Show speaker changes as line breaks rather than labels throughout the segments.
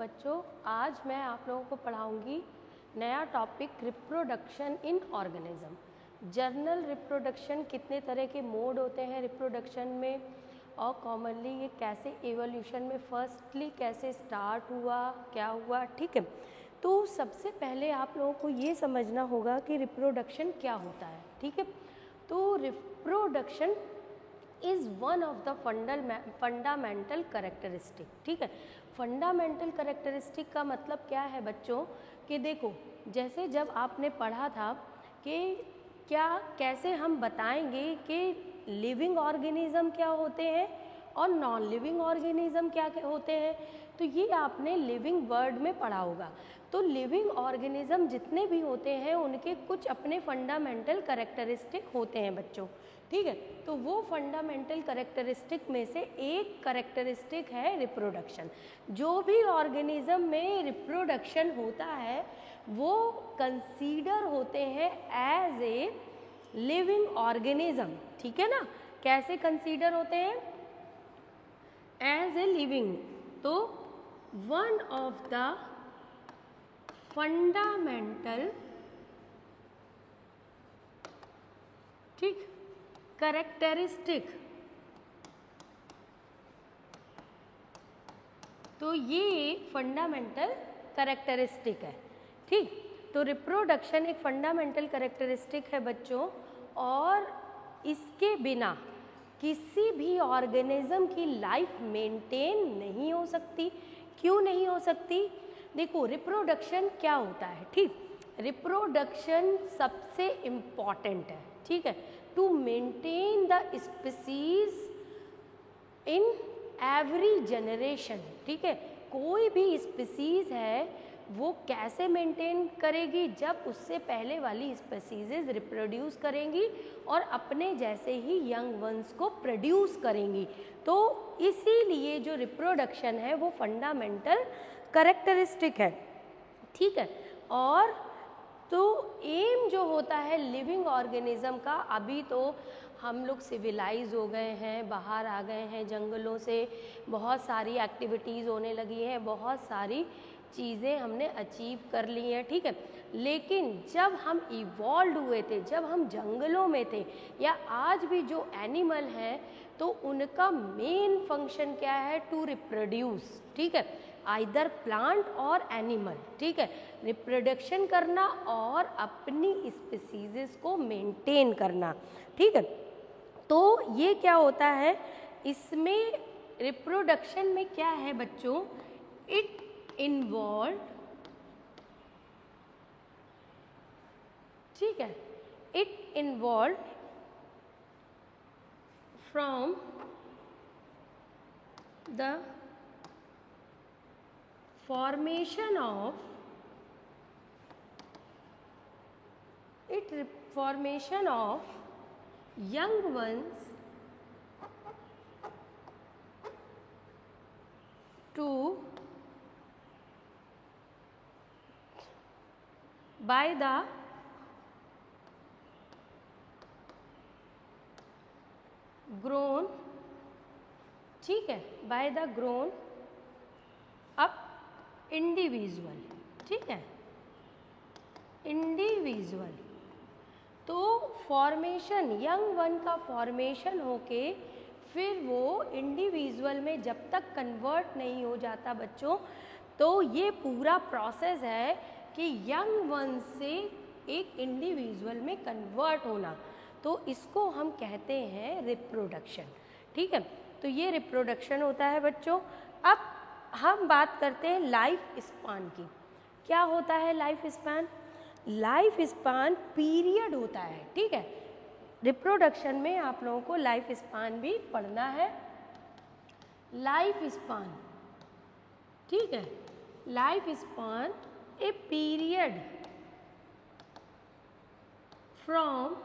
बच्चों आज मैं आप लोगों को पढ़ाऊंगी नया topic reproduction in organism. Journal reproduction, कितने तरह के मोड होते हैं रिप्रोडक्शन में और कॉमनली ये कैसे एवोल्यूशन में फर्स्टली कैसे स्टार्ट हुआ, क्या हुआ। ठीक है, तो सबसे पहले आप लोगों को ये समझना होगा कि रिप्रोडक्शन क्या होता है। ठीक है, तो reproduction is one of the fundamental characteristic. ठीक है, फंडामेंटल करेक्टरिस्टिक का मतलब क्या है बच्चों कि देखो, जैसे जब आपने पढ़ा था कि क्या कैसे हम बताएंगे कि लिविंग ऑर्गेनिज्म क्या होते हैं और नॉन लिविंग ऑर्गेनिज्म क्या होते हैं, तो ये आपने लिविंग वर्ड में पढ़ा होगा। तो लिविंग ऑर्गेनिज्म जितने भी होते हैं उनके कुछ अपने फंडामेंटल करेक्टरिस्टिक होते हैं बच्चों। ठीक है, तो वो फंडामेंटल करेक्टरिस्टिक में से एक करेक्टरिस्टिक है रिप्रोडक्शन। जो भी ऑर्गेनिज्म में रिप्रोडक्शन होता है वो कंसीडर होते हैं एज ए लिविंग ऑर्गेनिज्म। ठीक है ना, कैसे कंसीडर होते हैं? As a living. तो वन ऑफ द फंडामेंटल ठीक करेक्टरिस्टिक, तो ये एक फंडामेंटल करेक्टरिस्टिक है। ठीक, तो रिप्रोडक्शन एक फंडामेंटल करेक्टरिस्टिक है बच्चों, और इसके बिना किसी भी ऑर्गेनिज्म की लाइफ मेंटेन नहीं हो सकती। क्यों नहीं हो सकती? देखो, रिप्रोडक्शन क्या होता है। ठीक, रिप्रोडक्शन सबसे इम्पॉर्टेंट है। ठीक है, to maintain the species in every generation. ठीक है, कोई भी स्पीसीज है वो कैसे मेंटेन करेगी? जब उससे पहले वाली स्पीसीज रिप्रोड्यूस करेंगी और अपने जैसे ही यंग वंस को प्रोड्यूस करेंगी। तो इसीलिए जो रिप्रोडक्शन है वो फंडामेंटल करेक्टरिस्टिक है। ठीक है, और तो एम जो होता है लिविंग ऑर्गेनिज्म का, अभी तो हम लोग सिविलाइज हो गए हैं, बाहर आ गए हैं जंगलों से, बहुत सारी एक्टिविटीज़ होने लगी हैं, बहुत सारी चीज़ें हमने अचीव कर ली हैं। ठीक है, लेकिन जब हम इवॉल्व हुए थे, जब हम जंगलों में थे, या आज भी जो एनिमल हैं, तो उनका मेन फंक्शन क्या है? To reproduce. ठीक है, आइदर प्लांट और एनिमल। ठीक है, रिप्रोडक्शन करना और अपनी स्पीसीज को मेंटेन करना। ठीक है, तो ये क्या होता है इसमें रिप्रोडक्शन में क्या है बच्चों? इट इन्वॉल्व, ठीक है, it involve from the formation of young ones to by the grown, ठीक है, by the grown up individual. ठीक है, इंडिविजुअल। तो फॉर्मेशन, यंग वन का फॉर्मेशन होके फिर वो इंडिविजुअल में जब तक कन्वर्ट नहीं हो जाता बच्चों, तो ये पूरा प्रोसेस है कि यंग वन से एक इंडिविजुअल में कन्वर्ट होना, तो इसको हम कहते हैं रिप्रोडक्शन। ठीक है, तो ये रिप्रोडक्शन होता है बच्चों। अब हम बात करते हैं लाइफ स्पान की। क्या होता है life span? Life span period होता है। ठीक है, रिप्रोडक्शन में आप लोगों को लाइफ स्पान भी पढ़ना है। लाइफ स्पान, ठीक है, life span a period from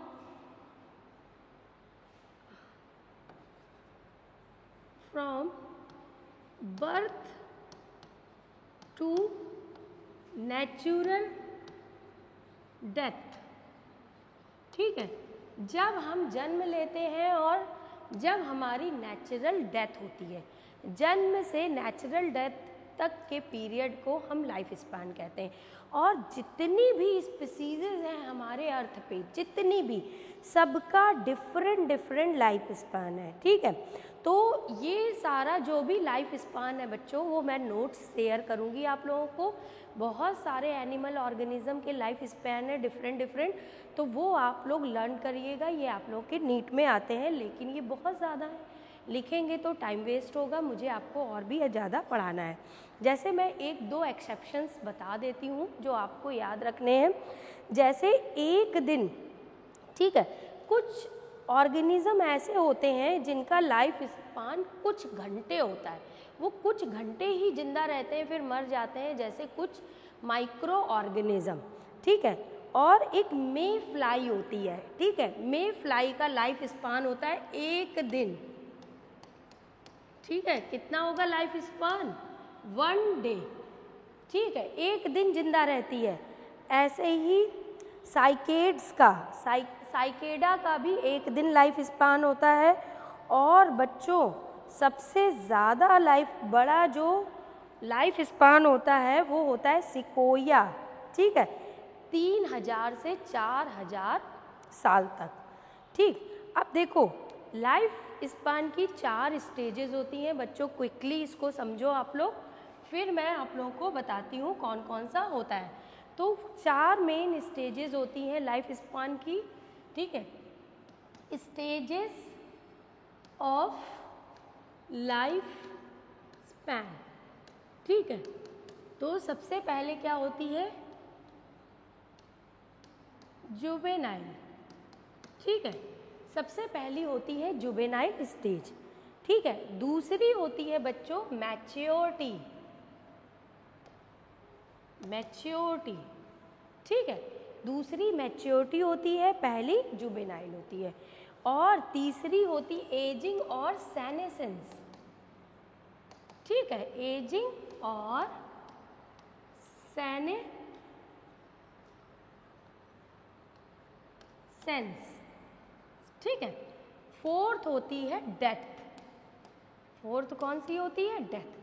birth to natural death. ठीक है, जब हम जन्म लेते हैं और जब हमारी नेचुरल डेथ होती है। जन्म से नेचुरल डेथ तक के पीरियड को हम लाइफ स्पैन कहते हैं। और जितनी भी स्पीसीज़ हैं हमारे अर्थ पे, जितनी भी, सबका डिफरेंट लाइफ स्पैन है, ठीक है। तो ये सारा जो भी लाइफ स्पैन है बच्चों, वो मैं नोट्स शेयर करूँगी आप लोगों को। बहुत सारे एनिमल ऑर्गेनिज्म के लाइफ स्पैन है डिफरेंट, तो वो आप लोग लर्न करिएगा। ये आप लोग के नीट में आते हैं, लेकिन ये बहुत ज़्यादा है, लिखेंगे तो टाइम वेस्ट होगा, मुझे आपको और भी ज़्यादा पढ़ाना है। जैसे मैं एक दो एक्सेप्शंस बता देती हूँ जो आपको याद रखने हैं। जैसे एक दिन, ठीक है, कुछ ऑर्गेनिज्म ऐसे होते हैं जिनका लाइफ स्पान कुछ घंटे होता है, वो कुछ घंटे ही जिंदा रहते हैं फिर मर जाते हैं, जैसे कुछ माइक्रो ऑर्गेनिज्म, ठीक है। और एक मे फ्लाई होती है, ठीक है, मे फ्लाई का लाइफ स्पान होता है एक दिन, ठीक है। कितना होगा लाइफ स्पान? 1 डे, ठीक है, एक दिन जिंदा रहती है। ऐसे ही साइकेड्स का, साइकेडा का भी एक दिन लाइफ स्पान होता है। और बच्चों सबसे ज़्यादा बड़ा जो लाइफ स्पान होता है वो होता है सिकोया, ठीक है, 3000 से 4000 साल तक, ठीक। अब देखो लाइफ स्पान की 4 स्टेजेस होती हैं बच्चों, क्विकली इसको समझो आप लोग, फिर मैं आप लोगों को बताती हूँ कौन कौन सा होता है। तो 4 मेन स्टेजेस होती हैं लाइफ स्पान की, ठीक है। स्टेजेस ऑफ लाइफ स्पैन, ठीक है। तो सबसे पहले क्या होती है? जुवेनाइल, ठीक है, सबसे पहली होती है जुवेनाइल स्टेज, ठीक है। दूसरी होती है बच्चों मैच्योरिटी, मैच्योरिटी, ठीक है, दूसरी मैच्योरिटी होती है, पहली जुवेनाइल होती है। और तीसरी होती एजिंग और सेनेसेंस, ठीक है, एजिंग और सेनेसेंस, ठीक है। फोर्थ होती है डेथ, फोर्थ कौन सी होती है? डेथ।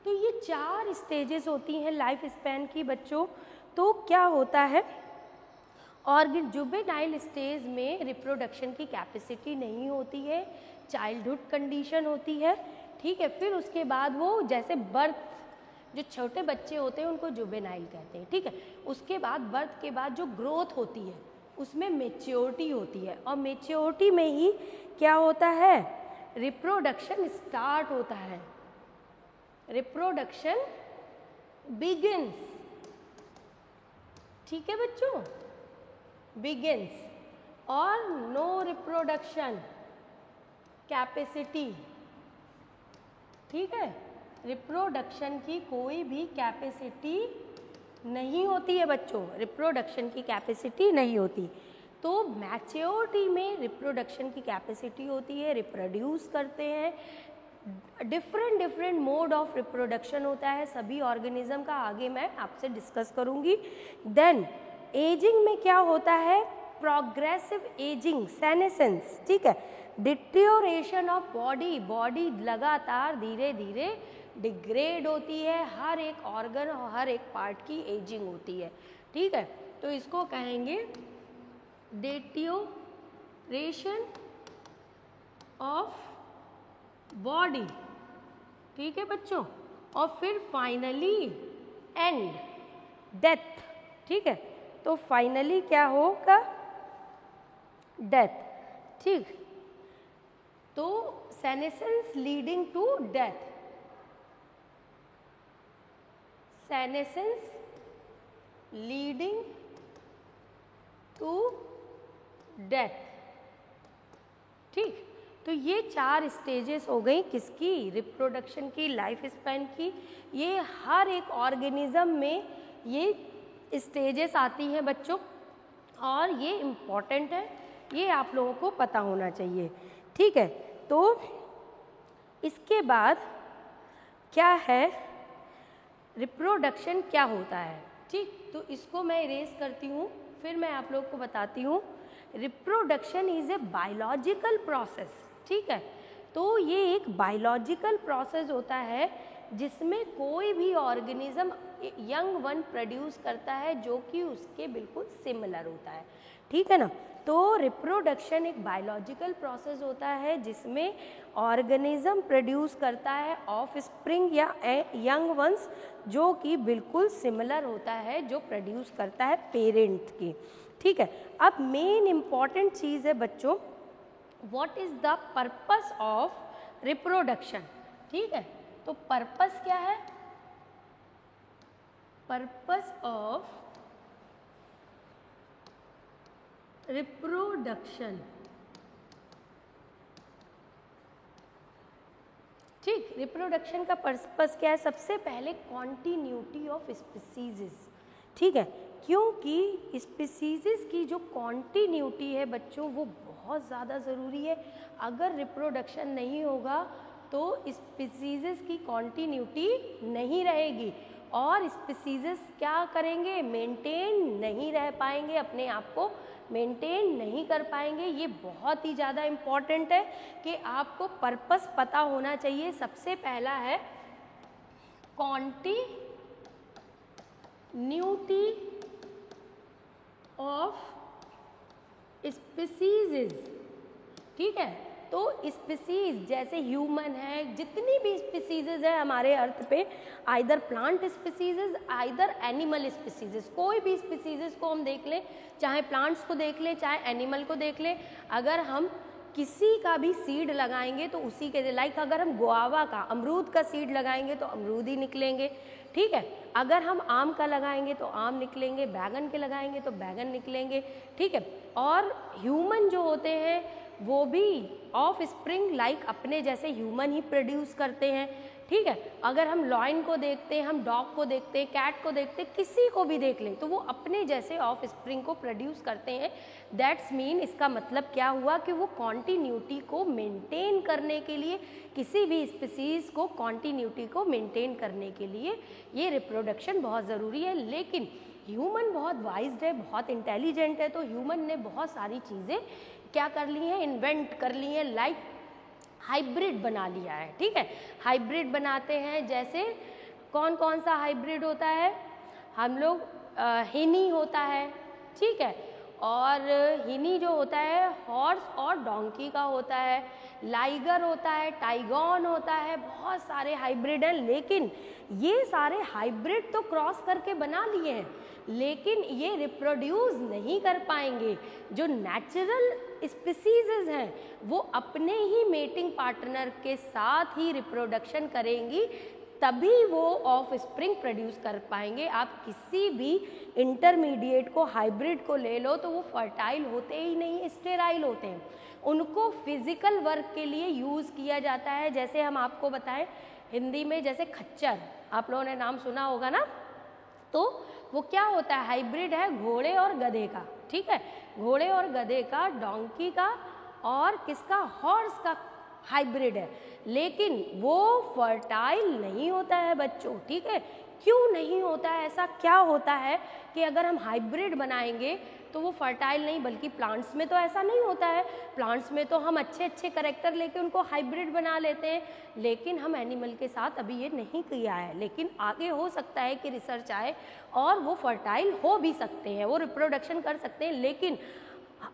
तो ये 4 स्टेजेस होती हैं लाइफ स्पैन की बच्चों। तो क्या होता है, जुवेनाइल स्टेज में रिप्रोडक्शन की कैपेसिटी नहीं होती है, चाइल्डहुड कंडीशन होती है, ठीक है। फिर उसके बाद वो जैसे बर्थ, जो छोटे बच्चे होते हैं उनको जुवेनाइल कहते हैं, ठीक है। उसके बाद बर्थ के बाद जो ग्रोथ होती है उसमें मेच्योरिटी होती है, और मेच्योरिटी में ही क्या होता है? रिप्रोडक्शन स्टार्ट होता है, रिप्रोडक्शन बिगिंस, ठीक है बच्चों, बिगिंस। और नो रिप्रोडक्शन कैपेसिटी, ठीक है, रिप्रोडक्शन की कोई भी कैपेसिटी नहीं होती है बच्चों, रिप्रोडक्शन की कैपेसिटी नहीं होती। तो मैच्योरिटी में रिप्रोडक्शन की कैपेसिटी होती है, रिप्रोड्यूस करते हैं, डिफरेंट मोड ऑफ रिप्रोडक्शन होता है सभी ऑर्गेनिज्म का, आगे मैं आपसे डिस्कस करूंगी। देन एजिंग में क्या होता है? प्रोग्रेसिव एजिंग, सेनेसेंस, ठीक है, डिटेरियोरेशन ऑफ बॉडी, बॉडी लगातार धीरे धीरे डिग्रेड होती है, हर एक ऑर्गन और हर एक पार्ट की एजिंग होती है, ठीक है। तो इसको कहेंगे डिटेरियोरेशन ऑफ बॉडी, ठीक है बच्चों। और फिर फाइनली एंड डेथ, ठीक है। तो फाइनली क्या होगा? डेथ, ठीक। तो senescence leading to death, senescence leading to death, ठीक। तो ये 4 स्टेजेस हो गई किसकी? रिप्रोडक्शन की, लाइफ स्पैन की। ये हर एक ऑर्गेनिज्म में ये स्टेजेस आती हैं बच्चों, और ये इम्पॉर्टेंट है, ये आप लोगों को पता होना चाहिए, ठीक है। तो इसके बाद क्या है, रिप्रोडक्शन क्या होता है, ठीक। तो इसको मैं इरेज करती हूँ, फिर मैं आप लोगों को बताती हूँ। Reproduction is a biological process, ठीक है। तो ये एक बायोलॉजिकल प्रोसेस होता है जिसमें कोई भी ऑर्गेनिज्म यंग वन प्रोड्यूस करता है जो कि उसके बिल्कुल सिमिलर होता है, ठीक है ना। तो रिप्रोडक्शन एक बायोलॉजिकल प्रोसेस होता है जिसमें ऑर्गेनिज्म प्रोड्यूस करता है ऑफ स्प्रिंग या यंग वंस जो कि बिल्कुल सिमिलर होता है जो प्रोड्यूस करता है पेरेंट की, ठीक है। अब मेन इम्पॉर्टेंट चीज़ है बच्चों, what is the purpose of reproduction, ठीक है। तो पर्पस क्या है, पर्पस ऑफ रिप्रोडक्शन, ठीक। रिप्रोडक्शन का पर्पस क्या है, सबसे पहले कॉन्टिन्यूटी ऑफ स्पीसीज, ठीक है, क्योंकि स्पीसीज की जो कॉन्टिन्यूटी है बच्चों वो बहुत ज़्यादा ज़रूरी है। अगर रिप्रोडक्शन नहीं होगा तो स्पीसीज की कॉन्टिन्यूटी नहीं रहेगी और स्पीसीज क्या करेंगे, मेंटेन नहीं रह पाएंगे, अपने आप को मेंटेन नहीं कर पाएंगे। ये बहुत ही ज़्यादा इम्पॉर्टेंट है कि आपको पर्पस पता होना चाहिए। सबसे पहला है कॉन्टिन्यूटी ऑफ स्पीसीज, ठीक है। तो स्पीसीज जैसे ह्यूमन है, जितनी भी स्पीसीज है हमारे अर्थ पे, either plant species either animal species, कोई भी स्पीसीज को हम देख लें, चाहे प्लांट्स को देख लें चाहे एनिमल को देख लें, अगर हम किसी का भी सीड लगाएंगे तो उसी के, लाइक अगर हम गुआवा का, अमरूद का सीड लगाएंगे तो अमरूद ही निकलेंगे, ठीक है। अगर हम आम का लगाएंगे तो आम निकलेंगे, बैगन के लगाएंगे तो बैगन निकलेंगे, ठीक है। और ह्यूमन जो होते हैं वो भी ऑफ स्प्रिंग लाइक अपने जैसे ह्यूमन ही प्रोड्यूस करते हैं, ठीक है। अगर हम लॉयन को देखते हैं, हम डॉग को देखते हैं, कैट को देखते हैं, किसी को भी देख लें तो वो अपने जैसे ऑफ स्प्रिंग को प्रोड्यूस करते हैं। दैट्स मीन इसका मतलब क्या हुआ कि वो कॉन्टिन्यूटी को मेंटेन करने के लिए, किसी भी स्पीसीज को कॉन्टिन्यूटी को मेंटेन करने के लिए ये रिप्रोडक्शन बहुत ज़रूरी है। लेकिन ह्यूमन बहुत वाइज्ड है, बहुत इंटेलिजेंट है, तो ह्यूमन ने बहुत सारी चीज़ें क्या कर ली हैं, इन्वेंट कर ली हैं, लाइक हाइब्रिड बना लिया है, ठीक है। हाइब्रिड बनाते हैं, जैसे कौन कौन सा हाइब्रिड होता है, हम लोग हिनी होता है, ठीक है, और हिनी जो होता है हॉर्स और डोंकी का होता है, लाइगर होता है, टाइगॉन होता है, बहुत सारे हाइब्रिड हैं। लेकिन ये सारे हाइब्रिड तो क्रॉस करके बना लिए हैं, लेकिन ये रिप्रोड्यूस नहीं कर पाएंगे। जो नेचुरल स्पीसीज हैं वो अपने ही मेटिंग पार्टनर के साथ ही रिप्रोडक्शन करेंगी, तभी वो ऑफ स्प्रिंग प्रोड्यूस कर पाएंगे। आप किसी भी इंटरमीडिएट को, हाइब्रिड को ले लो तो वो फर्टाइल होते ही नहीं, स्टेराइल होते हैं। उनको फिजिकल वर्क के लिए यूज़ किया जाता है। जैसे हम आपको बताएं हिंदी में, जैसे खच्चर, आप लोगों ने नाम सुना होगा ना, तो वो क्या होता है, हाइब्रिड है घोड़े और गधे का, ठीक है, घोड़े और गधे का, डोंकी का और किसका, हॉर्स का हाइब्रिड है। लेकिन वो फर्टाइल नहीं होता है बच्चों, ठीक है। क्यों नहीं होता है, ऐसा क्या होता है कि अगर हम हाइब्रिड बनाएंगे तो वो फर्टाइल नहीं, बल्कि प्लांट्स में तो ऐसा नहीं होता है। प्लांट्स में तो हम अच्छे अच्छे करैक्टर लेके उनको हाइब्रिड बना लेते हैं, लेकिन हम एनिमल के साथ अभी ये नहीं किया है। लेकिन आगे हो सकता है कि रिसर्च आए और वो फर्टाइल हो भी सकते हैं, वो रिप्रोडक्शन कर सकते हैं। लेकिन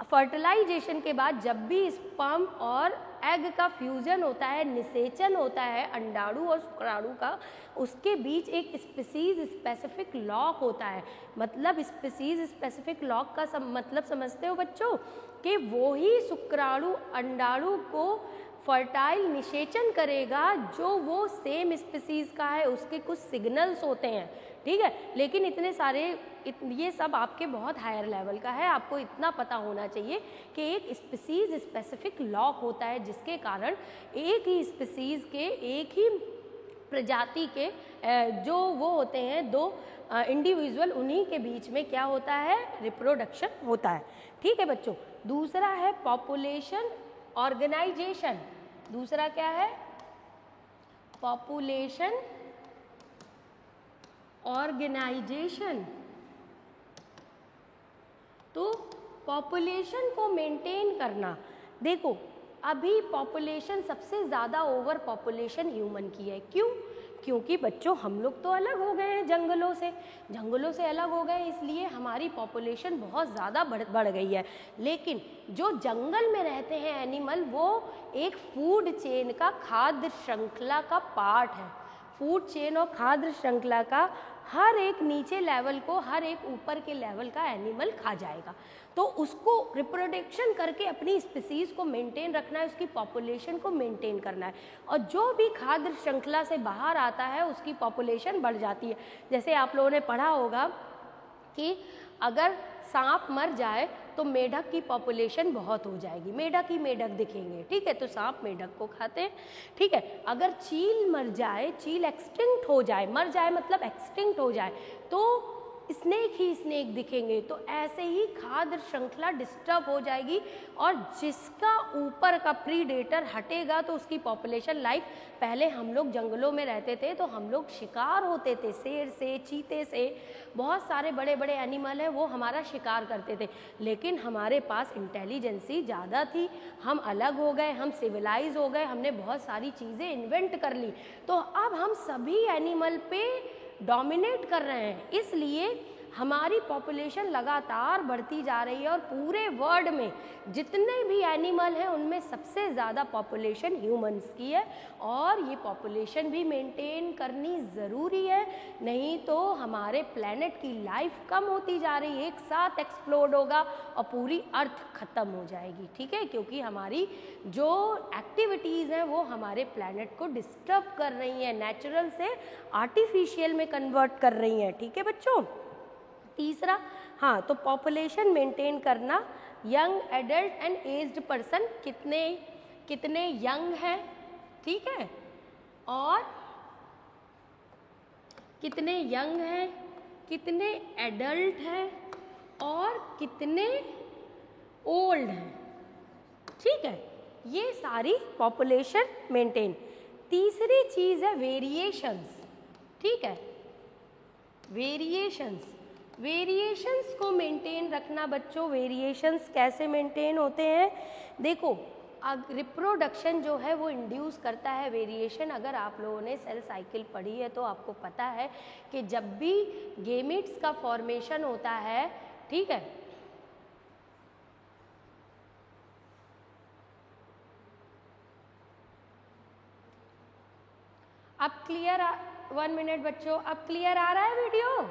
फर्टिलाइजेशन के बाद जब भी स्पर्म और एग का फ्यूजन होता है, निषेचन होता है अंडाणु और शुक्राणु का, उसके बीच एक स्पीसीज स्पेसिफिक लॉक होता है। मतलब स्पीसीज स्पेसिफिक लॉक का मतलब समझते हो बच्चों, कि वो ही शुक्राणु अंडाणु को फर्टाइल निषेचन करेगा जो वो सेम स्पीसीज का है, उसके कुछ सिग्नल्स होते हैं, ठीक है। लेकिन इतने सारे ये सब आपके बहुत हायर लेवल का है, आपको इतना पता होना चाहिए कि एक स्पीसीज स्पेसिफिक लॉक होता है जिसके कारण एक ही स्पीसीज के, एक ही प्रजाति के जो वो होते हैं दो इंडिविजुअल, उन्हीं के बीच में क्या होता है, रिप्रोडक्शन होता है, ठीक है बच्चों। दूसरा है पॉपुलेशन ऑर्गेनाइजेशन। दूसरा क्या है, पॉपुलेशन ऑर्गेनाइजेशन। तो पॉपुलेशन को मेंटेन करना, देखो अभी पॉपुलेशन सबसे ज़्यादा ओवर पॉपुलेशन ह्यूमन की है। क्यों? क्योंकि बच्चों हम लोग तो अलग हो गए हैं जंगलों से अलग हो गए, इसलिए हमारी पॉपुलेशन बहुत ज़्यादा बढ़ गई है। लेकिन जो जंगल में रहते हैं एनिमल, वो एक फूड चेन का, खाद्य श्रृंखला का पार्ट है। फूड चेन और खाद्य श्रृंखला का हर एक नीचे लेवल को हर एक ऊपर के लेवल का एनिमल खा जाएगा। तो उसको रिप्रोडक्शन करके अपनी स्पीसीज को मेंटेन रखना है, उसकी पॉपुलेशन को मेंटेन करना है। और जो भी खाद्य श्रृंखला से बाहर आता है उसकी पॉपुलेशन बढ़ जाती है। जैसे आप लोगों ने पढ़ा होगा कि अगर सांप मर जाए तो मेढक की पॉपुलेशन बहुत हो जाएगी, मेढक ही मेढक दिखेंगे, ठीक है, तो सांप मेढक को खाते हैं, ठीक है। अगर चील मर जाए, चील एक्सटिंक्ट हो जाए, मर जाए मतलब एक्सटिंक्ट हो जाए, तो स्नेक ही स्नेक दिखेंगे। तो ऐसे ही खाद्य श्रृंखला डिस्टर्ब हो जाएगी और जिसका ऊपर का प्रीडेटर हटेगा तो उसकी पॉपुलेशन, लाइक पहले हम लोग जंगलों में रहते थे तो हम लोग शिकार होते थे, शेर से, चीते से, बहुत सारे बड़े बड़े एनिमल हैं वो हमारा शिकार करते थे। लेकिन हमारे पास इंटेलिजेंसी ज़्यादा थी, हम अलग हो गए, हम सिविलाइज हो गए, हमने बहुत सारी चीज़ें इन्वेंट कर ली, तो अब हम सभी एनिमल पे डोमिनेट कर रहे हैं, इसलिए हमारी पॉपुलेशन लगातार बढ़ती जा रही है। और पूरे वर्ल्ड में जितने भी एनिमल हैं उनमें सबसे ज़्यादा पॉपुलेशन ह्यूमंस की है, और ये पॉपुलेशन भी मेंटेन करनी ज़रूरी है, नहीं तो हमारे प्लेनेट की लाइफ कम होती जा रही है, एक साथ एक्सप्लोड होगा और पूरी अर्थ ख़त्म हो जाएगी, ठीक है, क्योंकि हमारी जो एक्टिविटीज़ हैं वो हमारे प्लेनेट को डिस्टर्ब कर रही हैं, नेचुरल से आर्टिफिशियल में कन्वर्ट कर रही हैं, ठीक है बच्चों। तीसरा, हाँ, तो पॉपुलेशन मेंटेन करना, young adult and aged person, कितने यंग हैं, ठीक है, और कितने यंग हैं, कितने एडल्ट हैं और कितने ओल्ड हैं, ठीक है, ये सारी पॉपुलेशन मेंटेन। तीसरी चीज़ है वेरिएशंस, ठीक है, वेरिएशंस को मेंटेन रखना बच्चों। वेरिएशंस कैसे मेंटेन होते हैं, देखो, रिप्रोडक्शन जो है वो इंड्यूस करता है वेरिएशन। अगर आप लोगों ने सेल साइकिल पढ़ी है तो आपको पता है कि जब भी गेमीट्स का फॉर्मेशन होता है, ठीक है, अब क्लियर, 1 मिनट बच्चों, अब क्लियर आ रहा है वीडियो?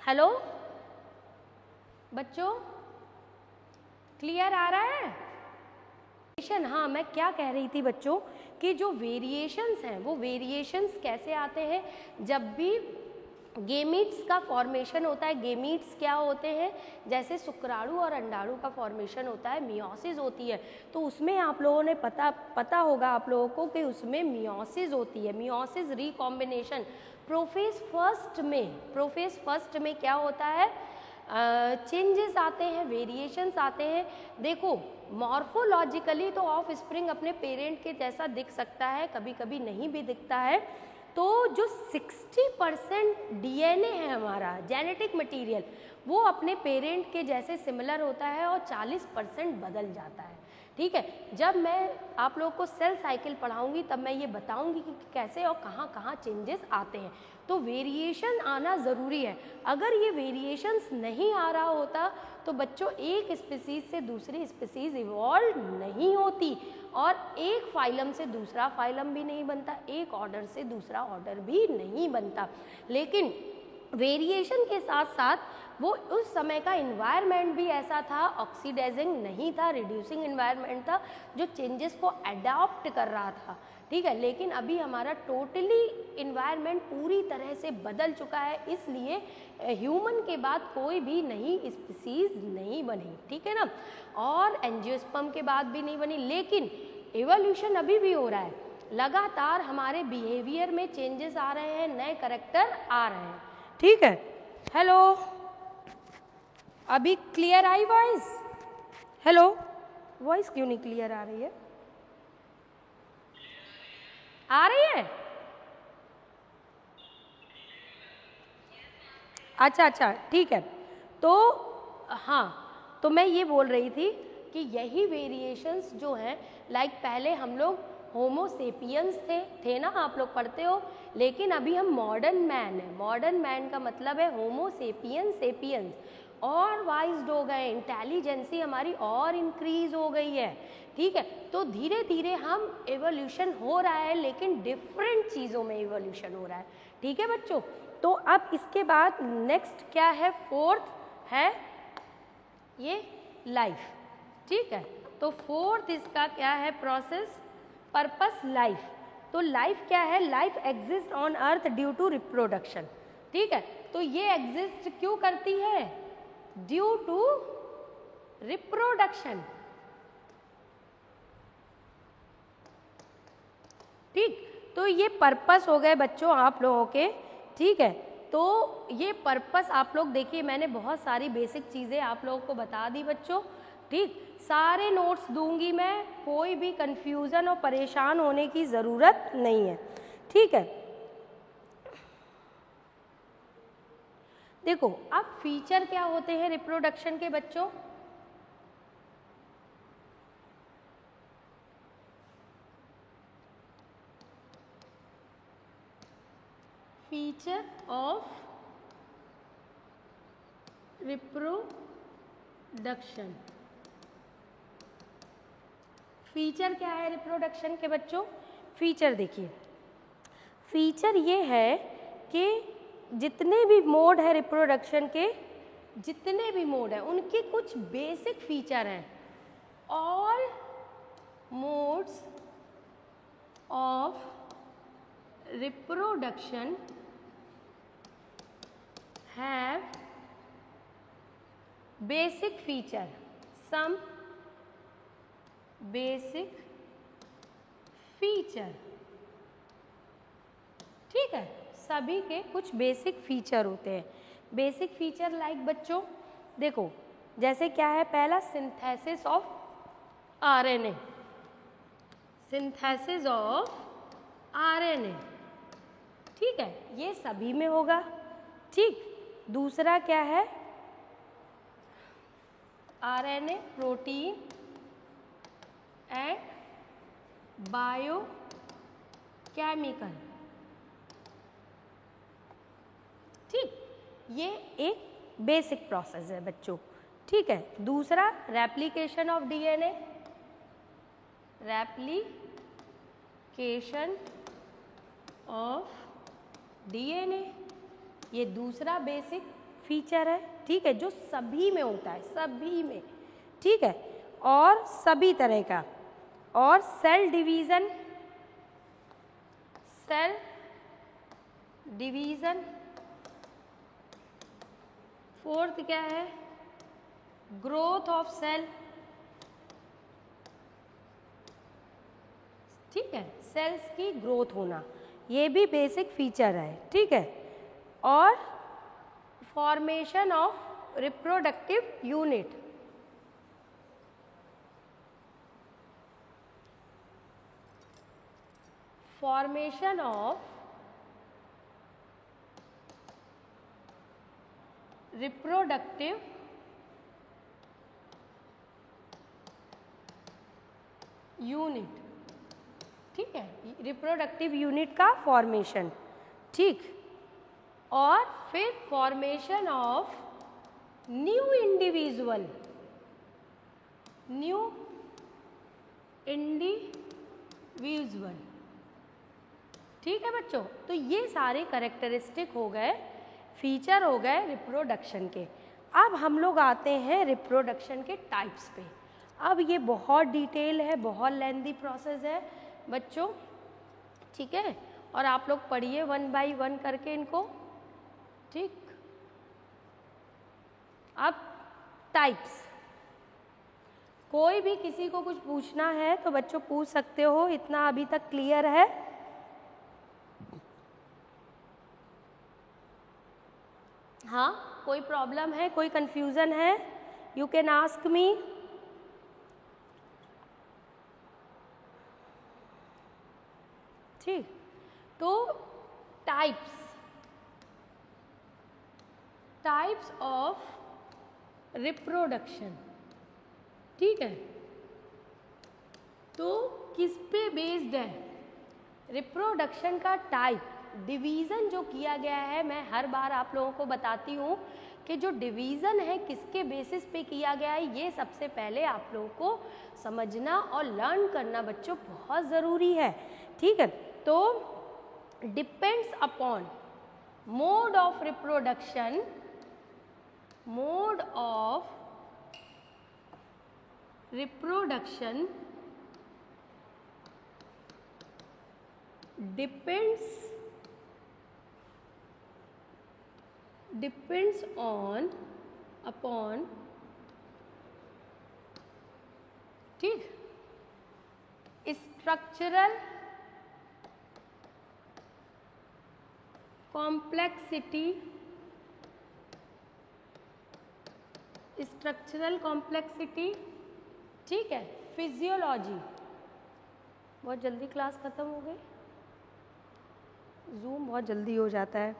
हेलो बच्चों, क्लियर आ रहा है? हाँ, मैं क्या कह रही थी बच्चों कि जो वेरिएशंस हैं वो वेरिएशंस कैसे आते हैं, जब भी गेमीट्स का फॉर्मेशन होता है। गेमीट्स क्या होते हैं, जैसे शुक्राणु और अंडाणु का फॉर्मेशन होता है, मियोसिस होती है, तो उसमें आप लोगों ने पता होगा आप लोगों को कि उसमें मियोसिस होती है, मियोसिस रिकॉम्बिनेशन। प्रोफेज फर्स्ट में क्या होता है, चेंजेस आते हैं, वेरिएशंस आते हैं। देखो, मॉर्फोलॉजिकली तो ऑफ स्प्रिंग अपने पेरेंट के जैसा दिख सकता है, कभी कभी नहीं भी दिखता है। तो जो 60% डीएनए है हमारा जेनेटिक मटेरियल, वो अपने पेरेंट के जैसे सिमिलर होता है और 40% बदल जाता है, ठीक है। जब मैं आप लोगों को सेल साइकिल पढ़ाऊंगी तब मैं ये बताऊंगी कि कैसे और कहाँ कहाँ चेंजेस आते हैं। तो वेरिएशन आना ज़रूरी है। अगर ये वेरिएशंस नहीं आ रहा होता तो बच्चों एक स्पीसीज से दूसरी स्पीसीज इवॉल्व नहीं होती, और एक फाइलम से दूसरा फाइलम भी नहीं बनता, एक ऑर्डर से दूसरा ऑर्डर भी नहीं बनता। लेकिन वेरिएशन के साथ साथ वो उस समय का इन्वायरमेंट भी ऐसा था, ऑक्सीडाइजिंग नहीं था, रिड्यूसिंग इन्वायरमेंट था, जो चेंजेस को अडॉप्ट कर रहा था, ठीक है। लेकिन अभी हमारा टोटली इन्वायरमेंट पूरी तरह से बदल चुका है, इसलिए ह्यूमन के बाद कोई भी नई स्पीसीज नहीं बनी, ठीक है ना, और एंजियोस्पर्म के बाद भी नहीं बनी। लेकिन एवोल्यूशन अभी भी हो रहा है, लगातार हमारे बिहेवियर में चेंजेस आ रहे हैं, नए कैरेक्टर आ रहे हैं, ठीक है। हेलो, अभी clear I voice? Hello, voice क्यों नहीं क्लियर आ रही है? आ रही है? अच्छा, ठीक है। तो हाँ, तो मैं ये बोल रही थी कि यही वेरिएशंस जो हैं, लाइक पहले हम लोग होमोसेपियंस थे ना, आप लोग पढ़ते हो, लेकिन अभी हम मॉडर्न मैन है। मॉडर्न मैन का मतलब है होमोसेपियंस सेपियंस, और वाइज्ड हो गए, इंटेलिजेंसी हमारी और इंक्रीज हो गई है, ठीक है। तो धीरे धीरे हम एवोल्यूशन हो रहा है, लेकिन डिफरेंट चीज़ों में एवोल्यूशन हो रहा है, ठीक है बच्चों। तो अब इसके बाद नेक्स्ट क्या है, फोर्थ है ये लाइफ, ठीक है। तो फोर्थ इसका क्या है प्रोसेस, पर्पस लाइफ। तो लाइफ क्या है, life exist on earth due to reproduction, ठीक है। तो ये एग्जिस्ट क्यों करती है, ड्यू टू रिप्रोडक्शन, ठीक। तो ये पर्पस हो गए बच्चों आप लोगों के, ठीक है। तो ये पर्पस आप लोग देखिए, मैंने बहुत सारी बेसिक चीज़ें आप लोगों को बता दी बच्चों, ठीक। सारे नोट्स दूंगी मैं, कोई भी कंफ्यूजन और परेशान होने की ज़रूरत नहीं है, ठीक है। देखो अब फीचर क्या होते हैं रिप्रोडक्शन के बच्चों, फीचर ऑफ रिप्रोडक्शन। फीचर क्या है रिप्रोडक्शन के बच्चों, फीचर देखिए, फीचर ये है कि जितने भी मोड है रिप्रोडक्शन के, जितने भी मोड हैं उनके कुछ बेसिक फीचर हैं। All modes of reproduction have basic feature, some basic feature, ठीक है। सभी के कुछ बेसिक फीचर होते हैं। बेसिक फीचर लाइक बच्चों देखो, जैसे क्या है, पहला synthesis of RNA, synthesis of RNA, ठीक है, ये सभी में होगा, ठीक। दूसरा क्या है, आरएनए प्रोटीन एंड बायोकेमिकल, ठीक, ये एक बेसिक प्रोसेस है बच्चों, ठीक है। दूसरा replication of DNA, replication of DNA, ये दूसरा बेसिक फीचर है, ठीक है, जो सभी में होता है, सभी में, ठीक है, और सभी तरह का। और cell division, cell division, fourth क्या है, ग्रोथ ऑफ सेल, ठीक है, सेल्स की ग्रोथ होना, ये भी बेसिक फीचर है, ठीक है। और formation of reproductive unit, formation of reproductive unit, ठीक है, रिप्रोडक्टिव यूनिट का फॉर्मेशन, ठीक। और फिर formation of new individual, new individual, ठीक है बच्चों। तो ये सारे कैरेक्टरिस्टिक हो गए, फीचर हो गए रिप्रोडक्शन के। अब हम लोग आते हैं रिप्रोडक्शन के टाइप्स पे। अब ये बहुत डिटेल है, बहुत लेंथी प्रोसेस है बच्चों, ठीक है। और आप लोग पढ़िए 1 बाय 1 करके इनको, ठीक। अब टाइप्स, कोई भी किसी को कुछ पूछना है तो बच्चों पूछ सकते हो, इतना अभी तक क्लियर है। हाँ, कोई प्रॉब्लम है, कोई कंफ्यूजन है, यू कैन आस्क मी। ठीक, तो टाइप्स ऑफ रिप्रोडक्शन, ठीक है, तो किस पे बेस्ड है? रिप्रोडक्शन का टाइप, डिवीज़न जो किया गया है, मैं हर बार आप लोगों को बताती हूँ कि जो डिवीज़न है किसके बेसिस पे किया गया है, ये सबसे पहले आप लोगों को समझना और लर्न करना बच्चों बहुत ज़रूरी है। ठीक है, तो depends upon mode of reproduction, mode of reproduction depends on upon, ठीक, स्ट्रक्चरल कॉम्प्लेक्सिटी, ठीक है, फिजियोलॉजी। बहुत जल्दी क्लास खत्म हो गई, जूम बहुत जल्दी हो जाता है।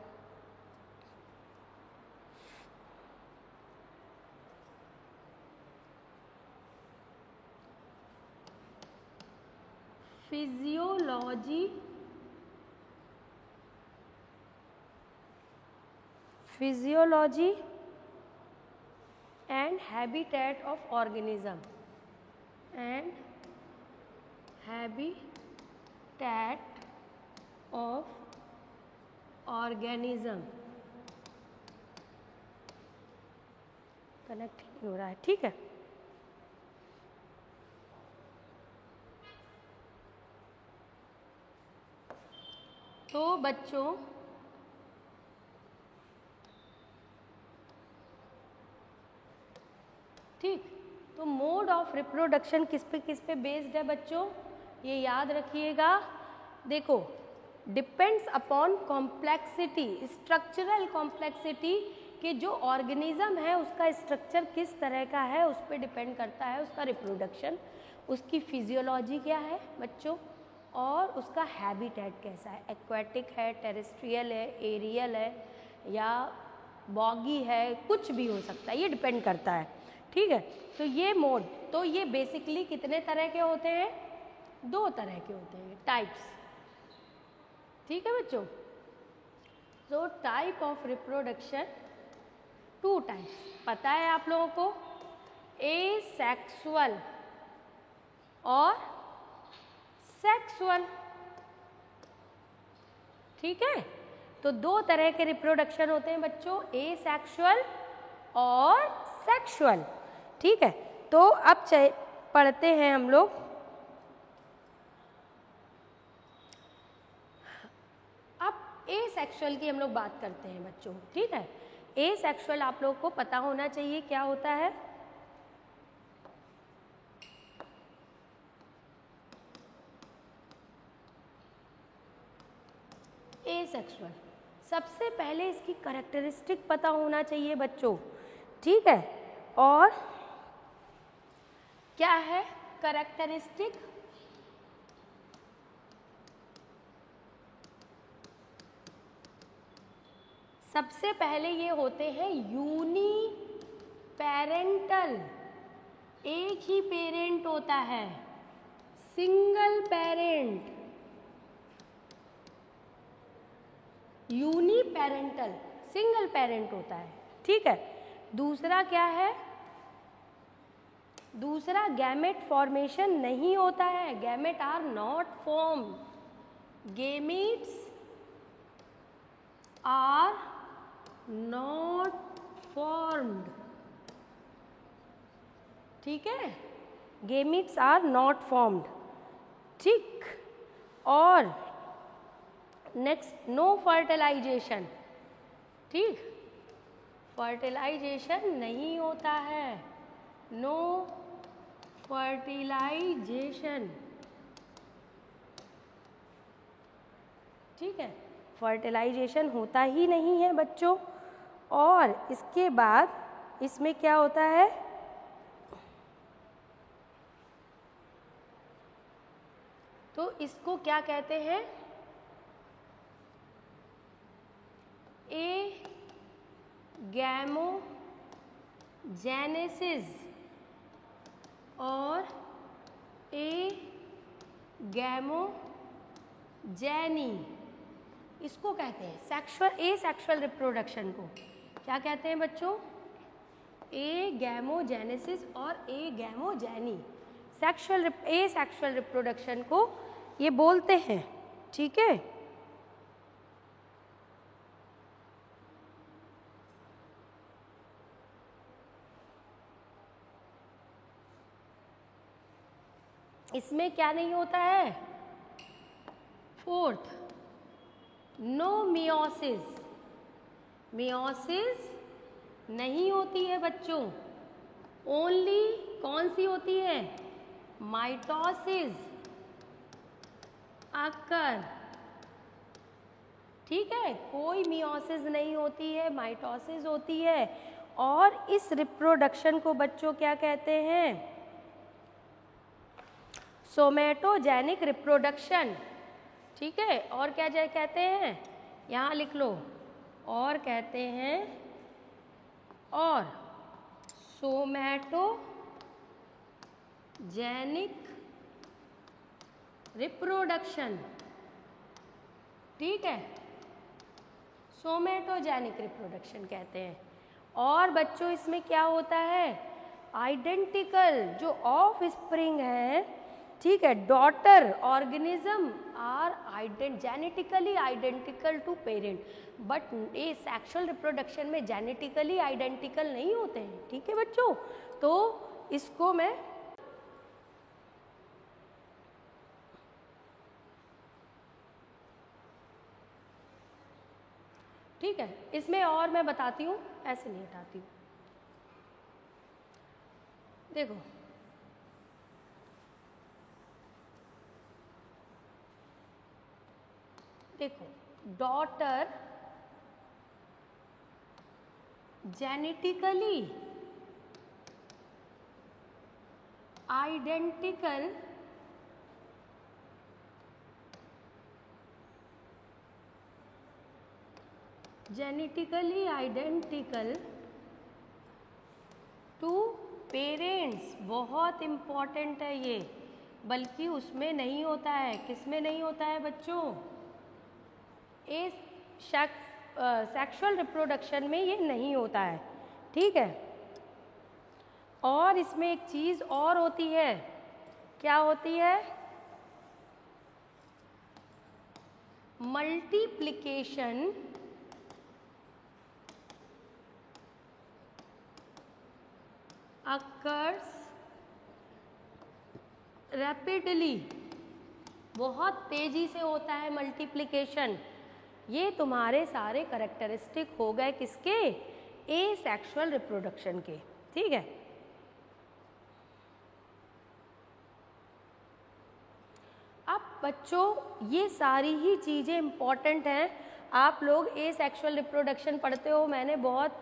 Physiology and habitat of organism, and habitat of organism, connect नहीं हो रहा है, ठीक है। तो बच्चों ठीक, तो मोड ऑफ रिप्रोडक्शन किस पे बेस्ड है बच्चों, ये याद रखिएगा। देखो, depends upon complexity, structural complexity, कि जो ऑर्गेनिज्म है उसका स्ट्रक्चर किस तरह का है उस पर डिपेंड करता है उसका रिप्रोडक्शन, उसकी फिजियोलॉजी क्या है बच्चों, और उसका हैबिटेट कैसा है, एक्वाटिक है, टेरेस्ट्रियल है, एरियल है या बॉगी है, कुछ भी हो सकता है, ये डिपेंड करता है। ठीक है, तो ये मोड, तो ये बेसिकली कितने तरह के होते हैं? 2 तरह के होते हैं, टाइप्स। ठीक है बच्चों, तो टाइप ऑफ रिप्रोडक्शन 2 टाइप्स, पता है आप लोगों को, एसेक्सुअल और सेक्सुअल। ठीक है, तो 2 तरह के रिप्रोडक्शन होते हैं बच्चों, एसेक्सुअल और सेक्सुअल। ठीक है, तो अब पढ़ते हैं हम लोग अब एसेक्सुअल की हम लोग बात करते हैं बच्चों। ठीक है, एसेक्सुअल आप लोगों को पता होना चाहिए क्या होता है। एसेक्सुअल, सबसे पहले इसकी कैरेक्टरिस्टिक पता होना चाहिए बच्चों। ठीक है, और क्या है कैरेक्टरिस्टिक? सबसे पहले ये होते हैं यूनी पेरेंटल, एक ही पेरेंट होता है, single parent, uniparental, single parent होता है। ठीक है, दूसरा क्या है? दूसरा गैमेट फॉर्मेशन नहीं होता है, gamete are not form, gametes are not formed. ठीक है, गैमेट्स आर नॉट फॉर्म्ड। ठीक, और नेक्स्ट नो फर्टिलाइजेशन। ठीक, फर्टिलाइजेशन नहीं होता है, नो फर्टिलाइजेशन। ठीक है, फर्टिलाइजेशन होता ही नहीं है बच्चों। और इसके बाद इसमें क्या होता है? तो इसको क्या कहते हैं? ए गैमोजेनेसिस। और ए गैमोजेनी, इसको कहते हैं सेक्सुअल, ए सेक्सुअल रिप्रोडक्शन को क्या कहते हैं बच्चों? ए गैमोजेनेसिस और ए गैमोजेनी, ए सेक्सुअल रिप्रोडक्शन को ये बोलते हैं। ठीक है, इसमें क्या नहीं होता है? फोर्थ, नो मियोसिस, मियोसिस नहीं होती है बच्चों, ओनली कौन सी होती है? माइटोसिस अकर। ठीक है, कोई मियोसिस नहीं होती है, माइटोसिस होती है। और इस रिप्रोडक्शन को बच्चों क्या कहते हैं? सोमेटोजेनिक रिप्रोडक्शन। ठीक है, और क्या कहते हैं? यहाँ लिख लो, और कहते हैं और सोमेटोजेनिक रिप्रोडक्शन। ठीक है, सोमेटोजेनिक रिप्रोडक्शन कहते हैं। और बच्चों इसमें क्या होता है? आइडेंटिकल जो ऑफ स्प्रिंग है, ठीक है, daughter organism are genetically identical to parent, but ये सेक्सुअल रिप्रोडक्शन में जेनेटिकली आइडेंटिकल नहीं होते हैं। ठीक है बच्चों, तो इसको मैं ठीक है, इसमें और मैं बताती हूँ, ऐसे नहीं हटाती हूँ। देखो, देखो, daughter genetically identical to parents, बहुत इम्पॉर्टेंट है ये, बल्कि उसमें नहीं होता है। किस में नहीं होता है बच्चों? इस सेक्सुअल रिप्रोडक्शन में ये नहीं होता है। ठीक है, और इसमें एक चीज़ और होती है, क्या होती है? मल्टीप्लिकेशन अकर्स रैपिडली, बहुत तेजी से होता है मल्टीप्लिकेशन। ये तुम्हारे सारे कैरेक्टरिस्टिक हो गए किसके? ए सेक्सुअल रिप्रोडक्शन के। ठीक है, अब बच्चों ये सारी ही चीज़ें इम्पॉर्टेंट हैं। आप लोग ए सेक्सुअल रिप्रोडक्शन पढ़ते हो, मैंने बहुत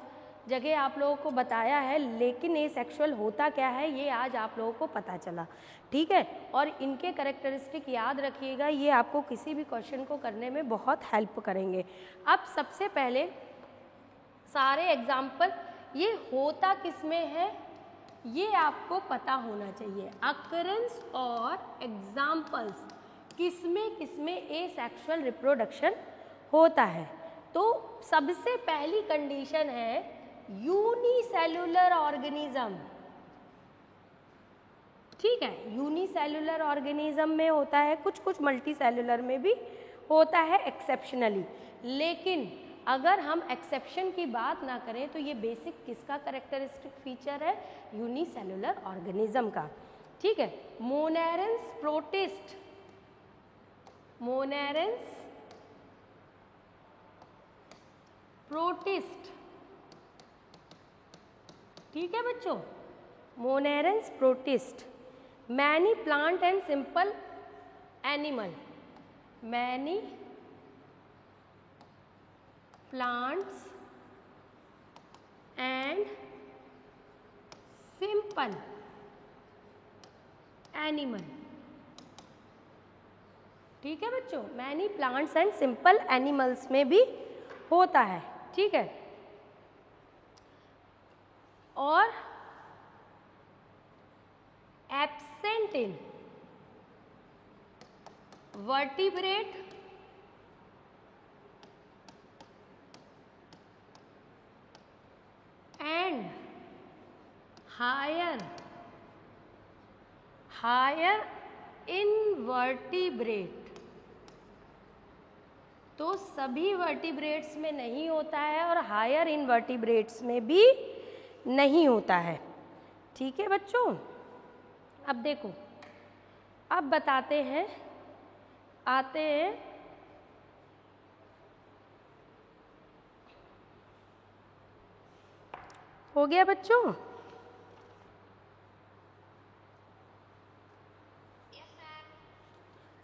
जगह आप लोगों को बताया है, लेकिन ए सेक्सुअल होता क्या है ये आज आप लोगों को पता चला। ठीक है, और इनके कैरेक्टरिस्टिक याद रखिएगा, ये आपको किसी भी क्वेश्चन को करने में बहुत हेल्प करेंगे। अब सबसे पहले सारे एग्जाम्पल, ये होता किस में है ये आपको पता होना चाहिए। अकरेंस और एग्जाम्पल्स किसमें ए सेक्सुअल रिप्रोडक्शन होता है। तो सबसे पहली कंडीशन है यूनिसेल्युलर ऑर्गेनिज्म। ठीक है, यूनिसेल्युलर ऑर्गेनिज्म में होता है, कुछ मल्टी सेल्युलर में भी होता है एक्सेप्शनली। लेकिन अगर हम एक्सेप्शन की बात ना करें तो ये बेसिक किसका कैरेक्टरिस्टिक फीचर है? यूनिसेल्युलर ऑर्गेनिज्म का। ठीक है, मोनेरेंस प्रोटिस्ट, मोनेरेंस प्रोटिस्ट। ठीक है बच्चों, monerans protist. Many plant and simple animal, many plants and simple animal. ठीक है बच्चों, many plants and simple animals में भी होता है। ठीक है, और in vertebrate and higher invertebrate, तो सभी वर्टिब्रेट्स में नहीं होता है और हायर इनवर्टिब्रेट्स में भी नहीं होता है। ठीक है बच्चों, अब देखो, अब बताते हैं, आते हैं हो गया बच्चों?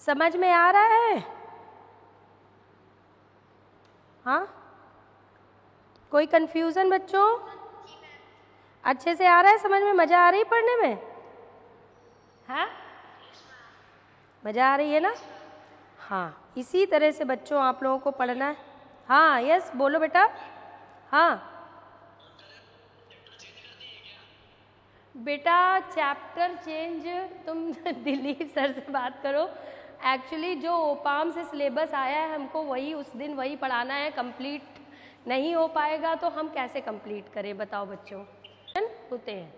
समझ में आ रहा है? हाँ, कोई कंफ्यूजन बच्चों? अच्छे से आ रहा है समझ में? मज़ा आ रही है पढ़ने में? हाँ, मज़ा आ रही है ना? हाँ, इसी तरह से बच्चों आप लोगों को पढ़ना है। हाँ, यस, बोलो बेटा। हाँ बेटा, चैप्टर चेंज तुम दिलीप सर से बात करो। एक्चुअली जो ओपाम से सिलेबस आया है हमको वही उस दिन वही पढ़ाना है, कंप्लीट नहीं हो पाएगा तो हम कैसे कंप्लीट करें बताओ बच्चों? होते हैं,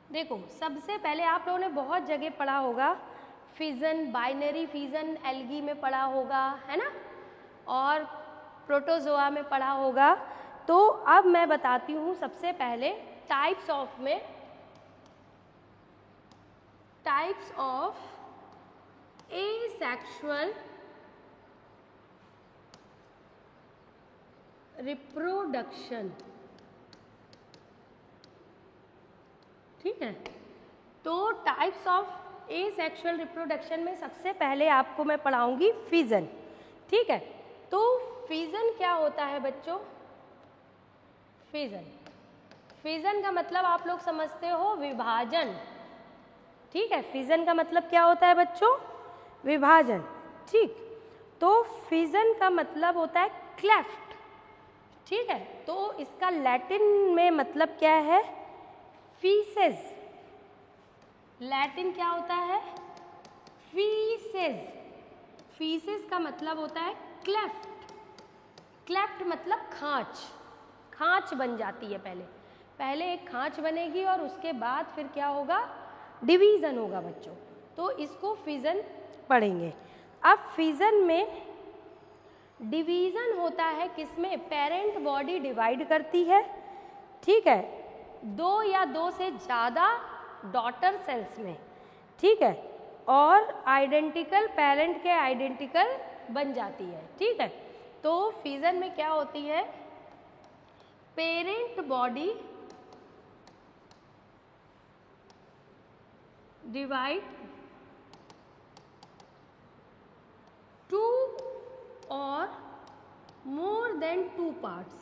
देखो सबसे पहले आप लोगों ने बहुत जगह पढ़ा होगा फिजन, बाइनरी फिजन एल्गी में पढ़ा होगा, है ना, और प्रोटोजोआ में पढ़ा होगा। तो अब मैं बताती हूँ सबसे पहले टाइप्स ऑफ asexual reproduction। ठीक है, तो टाइप्स ऑफ एसेक्सुअल रिप्रोडक्शन में सबसे पहले आपको मैं पढ़ाऊंगी फिजन। ठीक है, तो फिजन क्या होता है बच्चों? फिजन का मतलब आप लोग समझते हो विभाजन। ठीक है, फिजन का मतलब क्या होता है बच्चों? विभाजन। ठीक, तो फिजन का मतलब होता है क्लेफ्ट। ठीक है, तो इसका लैटिन में मतलब क्या है? फीसेस। लैटिन क्या होता है? फीसेस। फीसेस का मतलब होता है क्लेफ्ट। क्लेफ्ट मतलब खांच बन जाती है। पहले एक खांच बनेगी और उसके बाद फिर क्या होगा? डिवीज़न होगा बच्चों। तो इसको फिजन पढ़ेंगे। अब फिजन में डिवीज़न होता है किसमें? पेरेंट बॉडी डिवाइड करती है। ठीक है, 2 या 2 से ज़्यादा डॉटर सेल्स में। ठीक है, और आइडेंटिकल पेरेंट के आइडेंटिकल बन जाती है। ठीक है, तो फिजन में क्या होती है? Parent body divide 2 or more than 2 parts।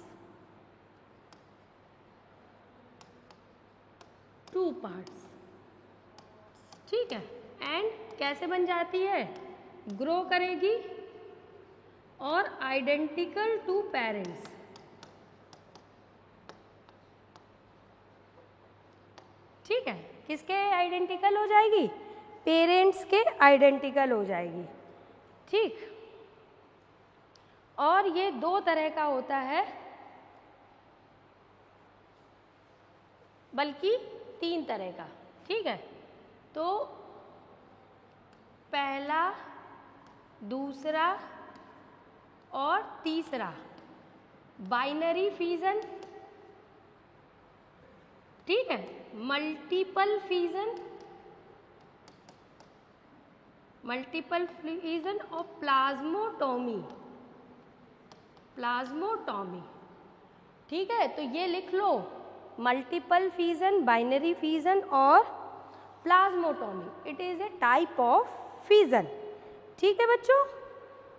2 parts। ठीक है, एंड कैसे बन जाती है? ग्रो करेगी और आइडेंटिकल टू पेरेंट्स। ठीक है, किसके आइडेंटिकल हो जाएगी? पेरेंट्स के आइडेंटिकल हो जाएगी। ठीक, और ये 2 तरह का होता है, बल्कि 3 तरह का। ठीक है, तो पहला, दूसरा और तीसरा बाइनरी फिजन। ठीक है, मल्टीपल फिजन और प्लाज्मोटॉमी। ठीक है, तो ये लिख लो, मल्टीपल फिजन, बाइनरी फिजन और plasmotomy. It is a type of fission. ठीक है बच्चों,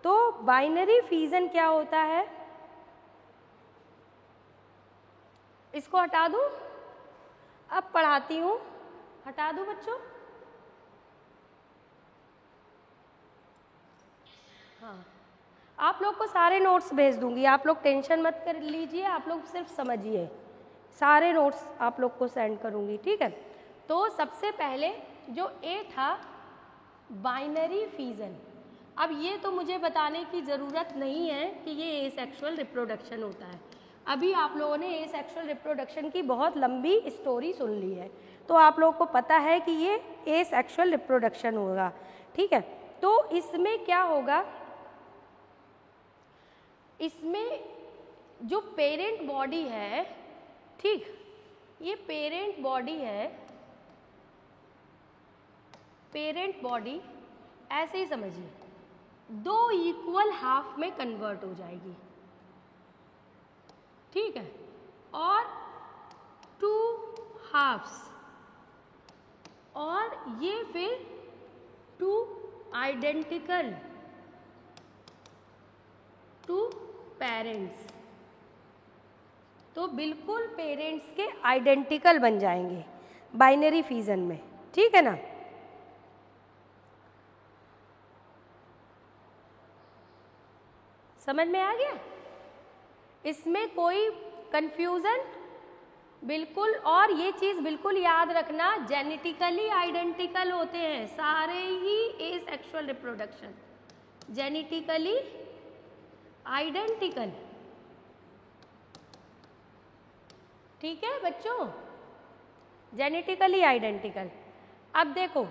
तो बाइनरी फिजन क्या होता है? इसको हटा दूं? अब पढ़ाती हूँ, हटा दूं बच्चों? हाँ, आप लोग को सारे नोट्स भेज दूंगी, आप लोग टेंशन मत कर लीजिए, आप लोग सिर्फ समझिए। सारे नोट्स आप लोग को सेंड करूंगी। ठीक है, तो सबसे पहले जो ए था बाइनरी फिजन। अब ये तो मुझे बताने की ज़रूरत नहीं है कि ये एसेक्सुअल रिप्रोडक्शन होता है। अभी आप लोगों ने एसेक्सुअल रिप्रोडक्शन की बहुत लंबी स्टोरी सुन ली है, तो आप लोगों को पता है कि ये एसेक्सुअल रिप्रोडक्शन होगा। ठीक है, तो इसमें क्या होगा, इसमें जो पेरेंट बॉडी है, ठीक, ये पेरेंट बॉडी है, पेरेंट बॉडी ऐसे ही समझिए, दो इक्वल हाफ में कन्वर्ट हो जाएगी। ठीक है, और टू हाफ्स, और ये फिर टू आइडेंटिकल टू पेरेंट्स, तो बिल्कुल पेरेंट्स के आइडेंटिकल बन जाएंगे बाइनरी फिजन में। ठीक है ना, समझ में आ गया? इसमें कोई कंफ्यूजन बिल्कुल, और ये चीज़ बिल्कुल याद रखना, जेनेटिकली आइडेंटिकल होते हैं सारे ही एसेक्सुअल रिप्रोडक्शन, जेनेटिकली आइडेंटिकल। ठीक है बच्चों, जेनेटिकली आइडेंटिकल। अब देखो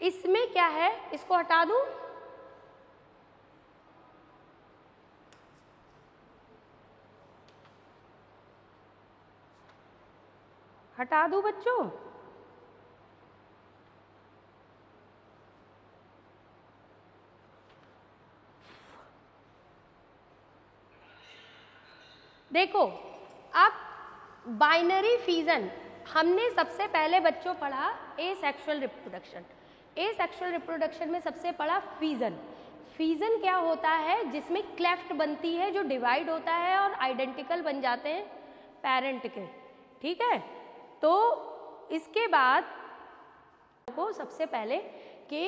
इसमें क्या है, इसको हटा दूं, हटा दूं बच्चों? देखो अब बाइनरी फिजन हमने सबसे पहले बच्चों पढ़ा एसेक्सुअल रिप्रोडक्शन। एसेक्सुअल रिप्रोडक्शन में सबसे पढ़ा फिजन। फिजन क्या होता है, जिसमें क्लेफ्ट बनती है जो डिवाइड होता है और आइडेंटिकल बन जाते हैं पेरेंट के। ठीक है, तो इसके बाद को सबसे पहले कि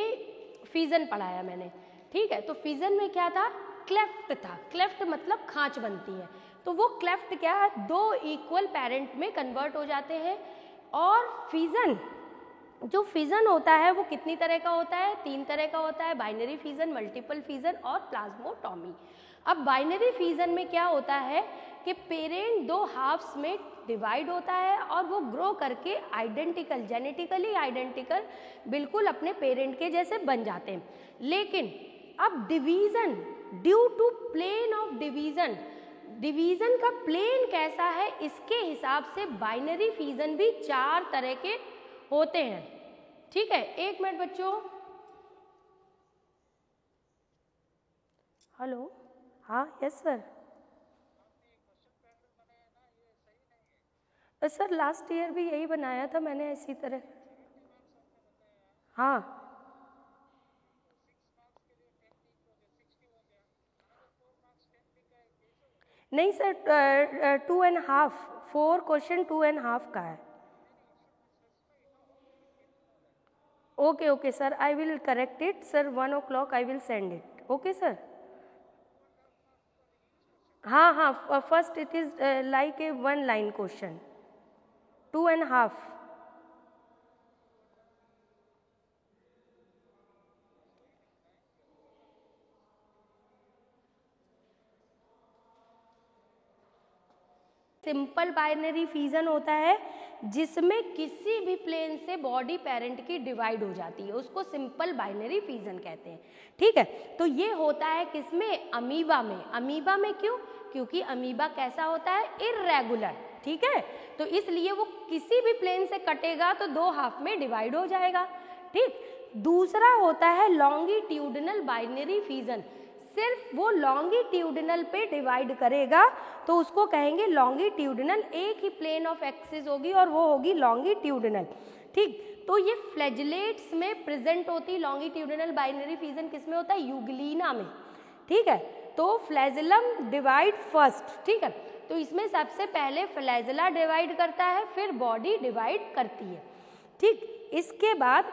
फिजन पढ़ाया मैंने। ठीक है, तो फिजन में क्या था, क्लेफ्ट था। क्लेफ्ट मतलब खांच बनती है, तो वो क्लेफ्ट क्या है, दो इक्वल पेरेंट में कन्वर्ट हो जाते हैं। और फिजन, जो फिजन होता है वो कितनी तरह का होता है, 3 तरह का होता है, बाइनरी फिजन, मल्टीपल फिजन और प्लाज्मोटॉमी। अब बाइनरी फिजन में क्या होता है कि पेरेंट 2 हाफ्स में डिवाइड होता है और वो ग्रो करके आइडेंटिकल, जेनेटिकली आइडेंटिकल बिल्कुल अपने पेरेंट के जैसे बन जाते हैं। लेकिन अब division, due to plane of division, division का प्लेन कैसा है इसके हिसाब से बाइनरी फिजन भी 4 तरह के होते हैं। ठीक है, 1 मिनट बच्चों, हेलो, हाँ yes sir. Sir last year भी यही बनाया था मैंने इसी तरह। हाँ नहीं सर, 2.5, 4 क्वेश्चन 2.5 का है। Okay okay sir, I will correct it sir, 1 o'clock I will send it. Okay sir. हाँ हाँ, first it is like a 1 line question, 2.5। Simple binary fission होता है जिसमें किसी भी प्लेन से बॉडी पेरेंट की डिवाइड हो जाती है, उसको सिंपल बाइनरी फिजन कहते हैं। ठीक है, तो ये होता है किसमें, अमीबा में। अमीबा में क्यों, क्योंकि अमीबा कैसा होता है, इर्रेगुलर। ठीक है, तो इसलिए वो किसी भी प्लेन से कटेगा तो 2 हाफ में डिवाइड हो जाएगा। ठीक, दूसरा होता है लॉन्गिट्यूडनल बाइनरी फिजन, सिर्फ वो लॉन्गिट्यूडनल पे डिवाइड करेगा तो उसको कहेंगे लॉन्गिट्यूडनल, एक ही प्लेन ऑफ एक्सिस होगी और वो होगी लॉन्गिट्यूडनल। ठीक, तो ये फ्लैजिलेट्स में प्रेजेंट होती लॉन्गिट्यूडनल बाइनरी फिजन किसमें होता है, यूग्लिना में। ठीक है, तो फ्लैजिलम डिवाइड फर्स्ट। ठीक है, तो इसमें सबसे पहले फ्लैजिला डिवाइड करता है, फिर बॉडी डिवाइड करती है। ठीक, इसके बाद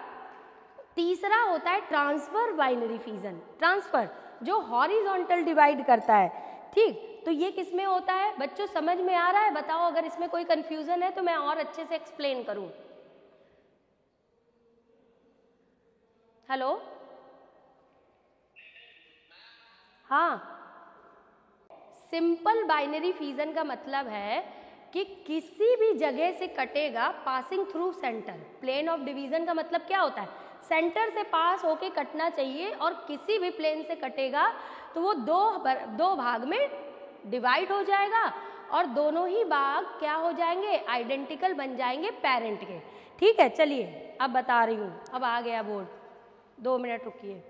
तीसरा होता है ट्रांसफर बाइनरी फिजन, ट्रांसफर जो हॉरिजॉन्टल डिवाइड करता है। ठीक, तो ये किस में होता है बच्चों, समझ में आ रहा है? बताओ अगर इसमें कोई कंफ्यूजन है तो मैं और अच्छे से एक्सप्लेन करूं। हेलो, हाँ, सिंपल बाइनरी फिजन का मतलब है कि किसी भी जगह से कटेगा passing through centre. Plane of division का मतलब क्या होता है? सेंटर से पास होके कटना चाहिए और किसी भी प्लेन से कटेगा तो वो दो भाग में डिवाइड हो जाएगा और दोनों ही भाग क्या हो जाएंगे? आइडेंटिकल बन जाएंगे पेरेंट के। ठीक है, चलिए अब बता रही हूँ। अब आ गया बोर्ड, 2 मिनट रुकिए।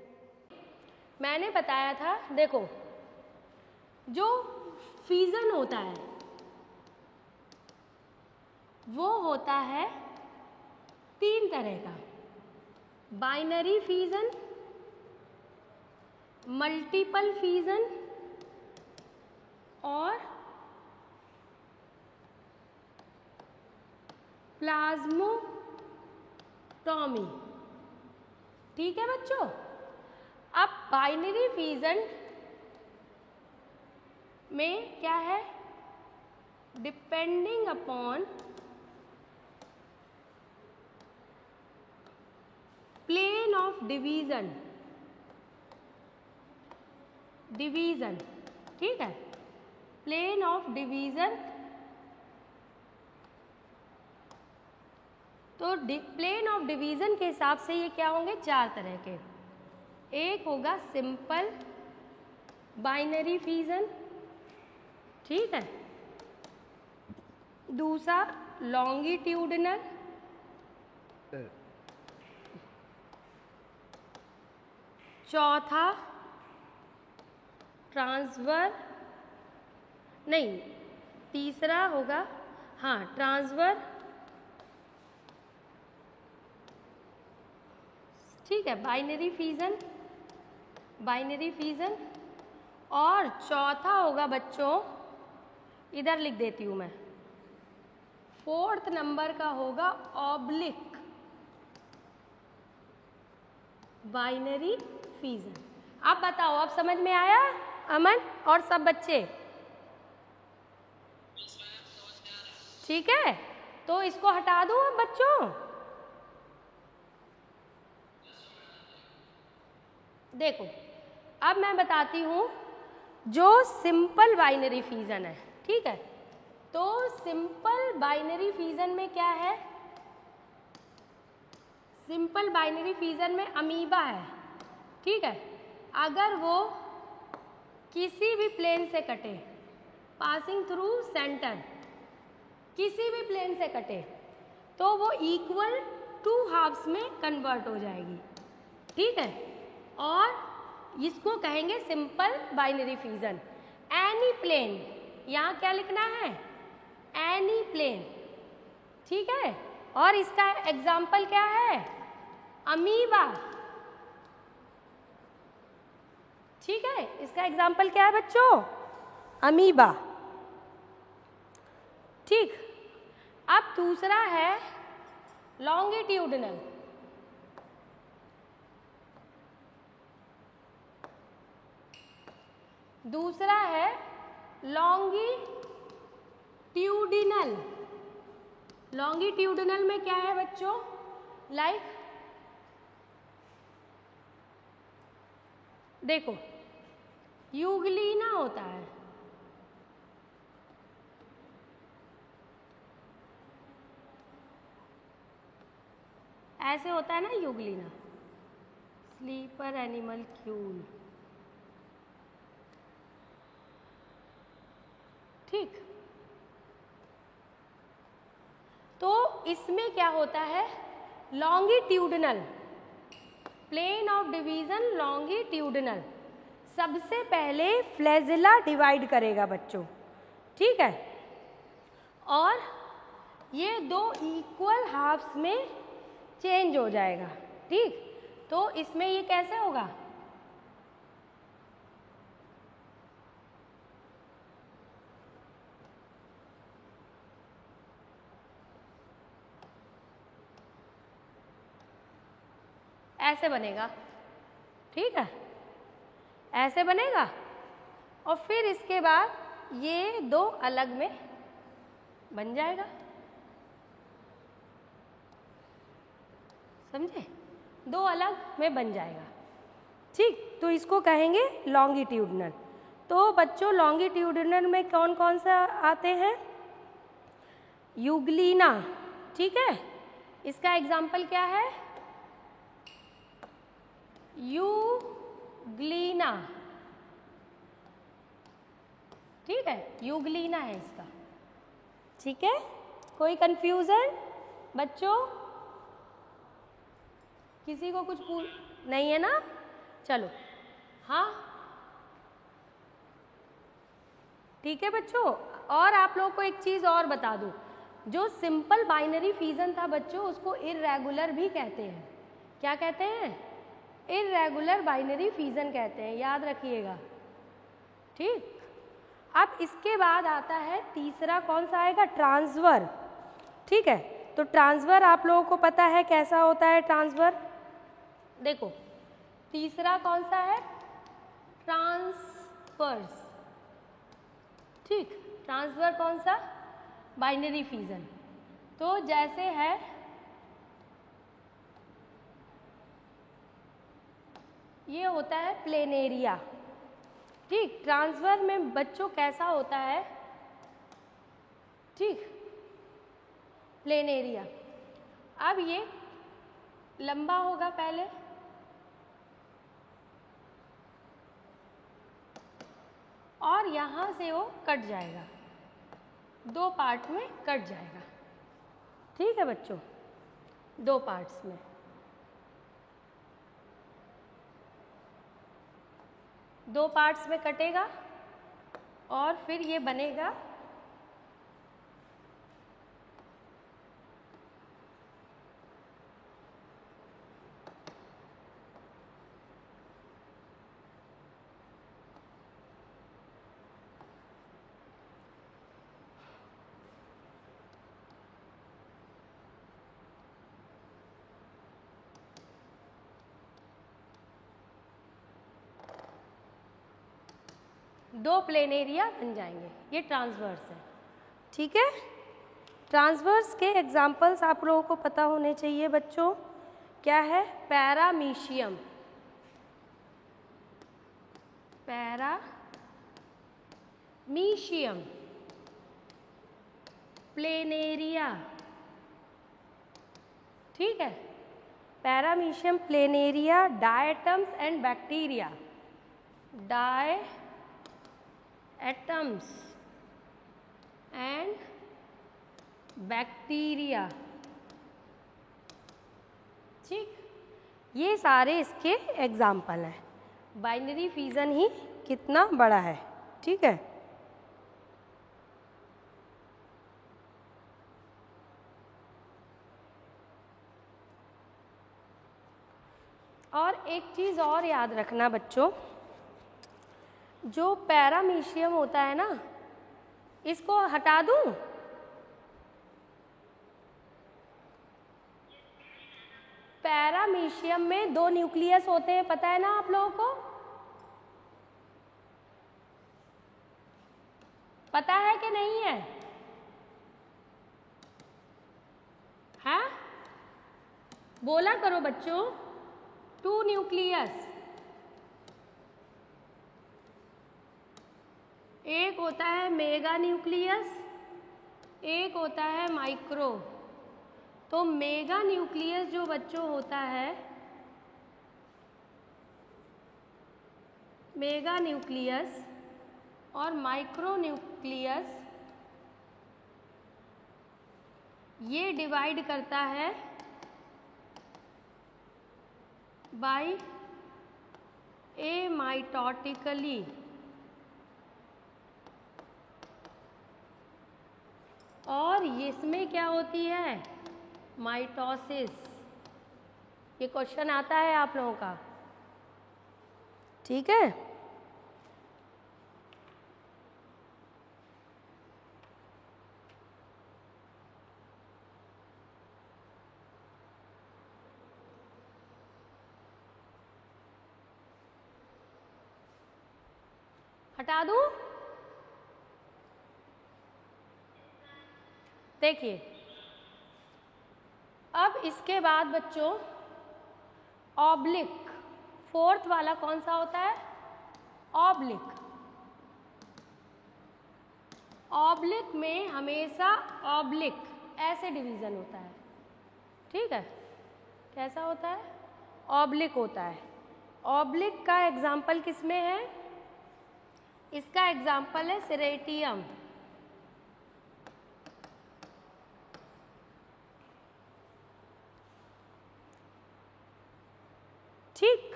मैंने बताया था, देखो जो फिजन होता है वो होता है 3 तरह का, बाइनरी फिजन, मल्टीपल फिजन और प्लाज्मोटॉमी। ठीक है बच्चों, अब बाइनरी फिजन में क्या है? Depending upon plane of division, ठीक है, प्लेन ऑफ डिवीजन। तो प्लेन ऑफ डिवीजन के हिसाब से ये क्या होंगे? 4 तरह के। एक होगा सिंपल बाइनरी फिजन, ठीक है, दूसरा लॉन्गिट्यूडिनल, चौथा ट्रांसवर, नहीं, तीसरा होगा, हाँ, ट्रांसवर, ठीक है, बाइनरी फिजन, और चौथा होगा बच्चों, इधर लिख देती हूँ मैं, 4th नंबर का होगा ऑब्लिक बाइनरी फिजन। अब बताओ, अब समझ में आया अमन और सब बच्चे? ठीक है, तो इसको हटा दूं अब बच्चों? देखो, अब मैं बताती हूं जो सिंपल बाइनरी फिजन है, ठीक है। तो सिंपल बाइनरी फिजन में क्या है? सिंपल बाइनरी फिजन में अमीबा है, ठीक है। अगर वो किसी भी प्लेन से कटे, पासिंग थ्रू सेंटर, किसी भी प्लेन से कटे, तो वो इक्वल 2 हाफ्स में कन्वर्ट हो जाएगी, ठीक है। और इसको कहेंगे simple binary fission. Any plane, यहाँ क्या लिखना है? एनी प्लेन, ठीक है। और इसका एग्जाम्पल क्या है? अमीबा, ठीक है। इसका एग्जाम्पल क्या है बच्चों? अमीबा, ठीक। अब दूसरा है लॉन्गिट्यूडिनल, दूसरा है लॉन्गिट्यूडिनल। लॉन्गिट्यूडिनल में क्या है बच्चों? लाइक देखो, यूग्लिना होता है, ऐसे होता है ना यूग्लिना, स्लीपर एनिमल क्यूल, ठीक। तो इसमें क्या होता है? Longitudinal, plane of division longitudinal, सबसे पहले फ्लैजिला डिवाइड करेगा बच्चों, ठीक है। और ये 2 इक्वल हाफ्स में चेंज हो जाएगा, ठीक। तो इसमें ये कैसे होगा? ऐसे बनेगा, ठीक है, ऐसे बनेगा। और फिर इसके बाद ये दो अलग में बन जाएगा, समझे? दो अलग में बन जाएगा, ठीक। तो इसको कहेंगे लॉन्गिट्यूडनल। तो बच्चों लॉन्गिट्यूडनल में कौन कौन सा आते हैं? यूग्लिना, ठीक है। इसका एग्जाम्पल क्या है? यूग्लिना, ठीक है, यूग्लिना है इसका, ठीक है। कोई कंफ्यूजन बच्चों? किसी को कुछ नहीं है ना? चलो, हाँ ठीक है बच्चों। और आप लोगों को एक चीज़ और बता दूं, जो सिंपल बाइनरी फिजन था बच्चों, उसको इर्रेगुलर भी कहते हैं। क्या कहते हैं? इर्रेगुलर बाइनरी फिजन कहते हैं, याद रखिएगा, ठीक। अब इसके बाद आता है तीसरा, कौन सा आएगा? ट्रांसफर, ठीक है। तो ट्रांसफर आप लोगों को पता है कैसा होता है ट्रांसफर। देखो तीसरा कौन सा है? ट्रांसफर्स, ठीक। ट्रांसफर कौन सा? Binary fission. तो जैसे है ये होता है प्लेनेरिया, ठीक। ट्रांसफर में बच्चों कैसा होता है? ठीक, प्लेनेरिया। अब ये लंबा होगा पहले, और यहाँ से वो कट जाएगा, दो पार्ट में कट जाएगा, ठीक है बच्चों, दो पार्ट्स में। दो पार्ट्स में कटेगा और फिर ये बनेगा दो प्लेनेरिया बन जाएंगे, ये ट्रांसवर्स है, ठीक है। ट्रांसवर्स के एग्जाम्पल्स आप लोगों को पता होने चाहिए बच्चों। क्या है? पैरामीशियम, पैरामीशियम, प्लेनेरिया, ठीक है। Paramecium, planaria, diatoms and bacteria, diatoms and bacteria, ठीक। ये सारे इसके एग्जाम्पल हैं। बाइनरी फिजन ही कितना बड़ा है, ठीक है। और एक चीज़ और याद रखना बच्चों, जो पैरामीशियम होता है ना, इसको हटा दूं? पैरामीशियम में दो न्यूक्लियस होते हैं, पता है ना आप लोगों को? पता है कि नहीं है? हाँ, बोला करो बच्चों। टू न्यूक्लियस, एक होता है मेगा न्यूक्लियस, एक होता है माइक्रो। तो मेगा न्यूक्लियस जो बच्चों होता है, मेगा न्यूक्लियस, और माइक्रो न्यूक्लियस, ये डिवाइड करता है बाय एमाइटोटिकली, और इसमें क्या होती है? माइटोसिस। ये क्वेश्चन आता है आप लोगों का, ठीक है। हटा दूं? देखिए अब इसके बाद बच्चों ऑब्लिक, फोर्थ वाला कौन सा होता है? ऑब्लिक। ऑब्लिक में हमेशा ऑब्लिक ऐसे डिवीजन होता है, ठीक है। कैसा होता है? ऑब्लिक होता है। ऑब्लिक का एग्जाम्पल किसमें है? इसका एग्जाम्पल है सेरेटियम, ठीक।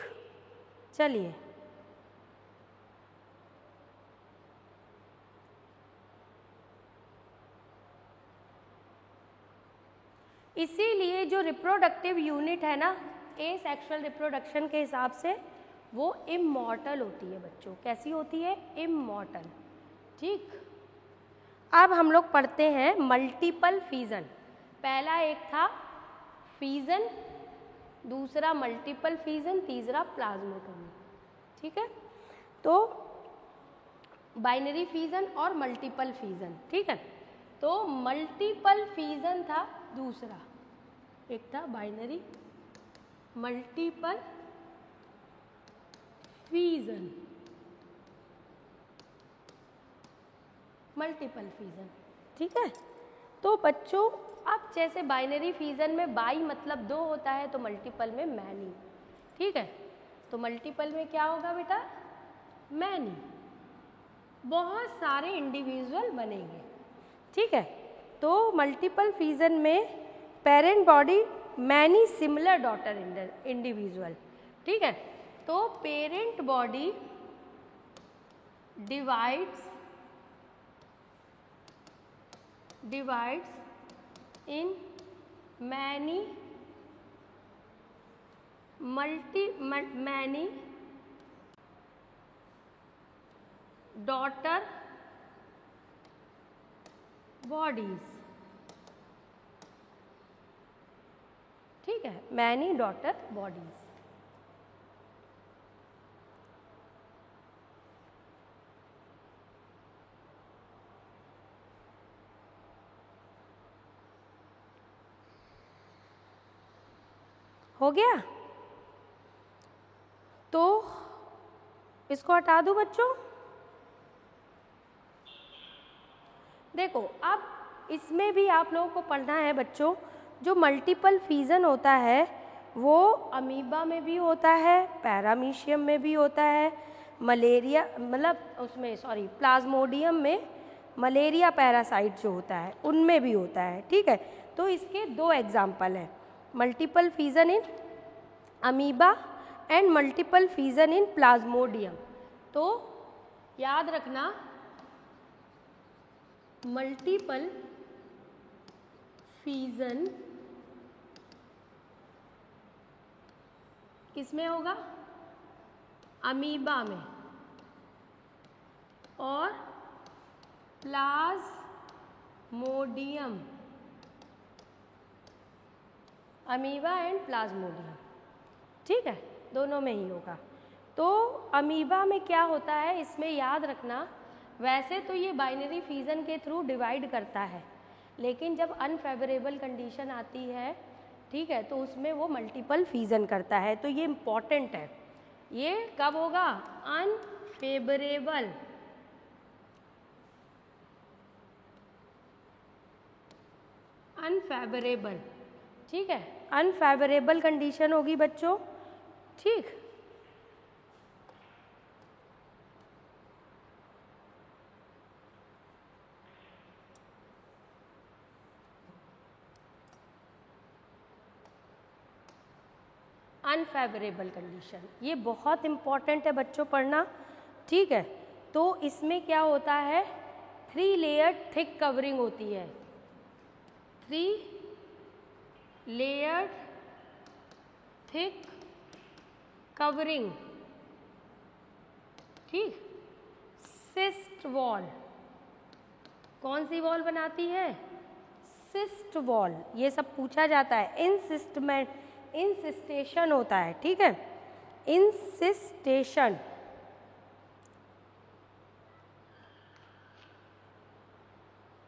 चलिए इसीलिए जो रिप्रोडक्टिव यूनिट है ना, ए सेक्सुअल रिप्रोडक्शन के हिसाब से वो इमॉर्टल होती है बच्चों। कैसी होती है? इमॉर्टल, ठीक। अब हम लोग पढ़ते हैं मल्टीपल फीजन। पहला एक था फीजन, दूसरा मल्टीपल फीजन, तीसरा प्लाज्मोटोमी, ठीक है। तो बाइनरी फीजन और मल्टीपल फीजन, ठीक है। तो मल्टीपल फीजन था दूसरा, एक था binary, multiple fission, multiple fission, ठीक है। तो बच्चों अब जैसे बाइनरी फीजन में बाई मतलब दो होता है, तो मल्टीपल में मैनी, ठीक है। तो मल्टीपल में क्या होगा बेटा? मैनी, बहुत सारे इंडिविजुअल बनेंगे, ठीक है। तो मल्टीपल फीजन में parent body many similar daughter individual, ठीक है। तो parent body divides in many daughter bodies, ठीक है। many daughter bodies, हो गया। तो इसको हटा दूं बच्चों। देखो अब इसमें भी आप लोगों को पढ़ना है बच्चों, जो मल्टीपल फीजन होता है वो अमीबा में भी होता है, पैरामीशियम में भी होता है, मलेरिया मतलब उसमें सॉरी प्लाज्मोडियम में मलेरिया पैरासाइट जो होता है उनमें भी होता है, ठीक है। तो इसके दो एग्जाम्पल हैं, multiple fission in amoeba and multiple fission in Plasmodium. तो याद रखना मल्टीपल फीजन किसमें होगा? अमीबा में, और प्लाज्मोडियम, अमीबा एंड प्लाज्मोडियम, ठीक है, दोनों में ही होगा। तो अमीबा में क्या होता है इसमें याद रखना, वैसे तो ये बाइनरी फीजन के थ्रू डिवाइड करता है, लेकिन जब अनफेवरेबल कंडीशन आती है, ठीक है, तो उसमें वो मल्टीपल फीजन करता है। तो ये इम्पॉर्टेंट है। ये कब होगा? अनफेवरेबल, अनफेवरेबल, ठीक है, अनफेवरेबल कंडीशन होगी बच्चों, ठीक। अनफेवरेबल कंडीशन ये बहुत इम्पॉर्टेंट है बच्चों पढ़ना, ठीक है। तो इसमें क्या होता है? 3 लेयर थिक कवरिंग होती है, 3 लेयर थिक कवरिंग, ठीक। सिस्ट वॉल, कौन सी वॉल बनाती है? Cyst wall. ये सब पूछा जाता है। इंसिस्टेशन होता है, ठीक है, इंसिस्टेशन,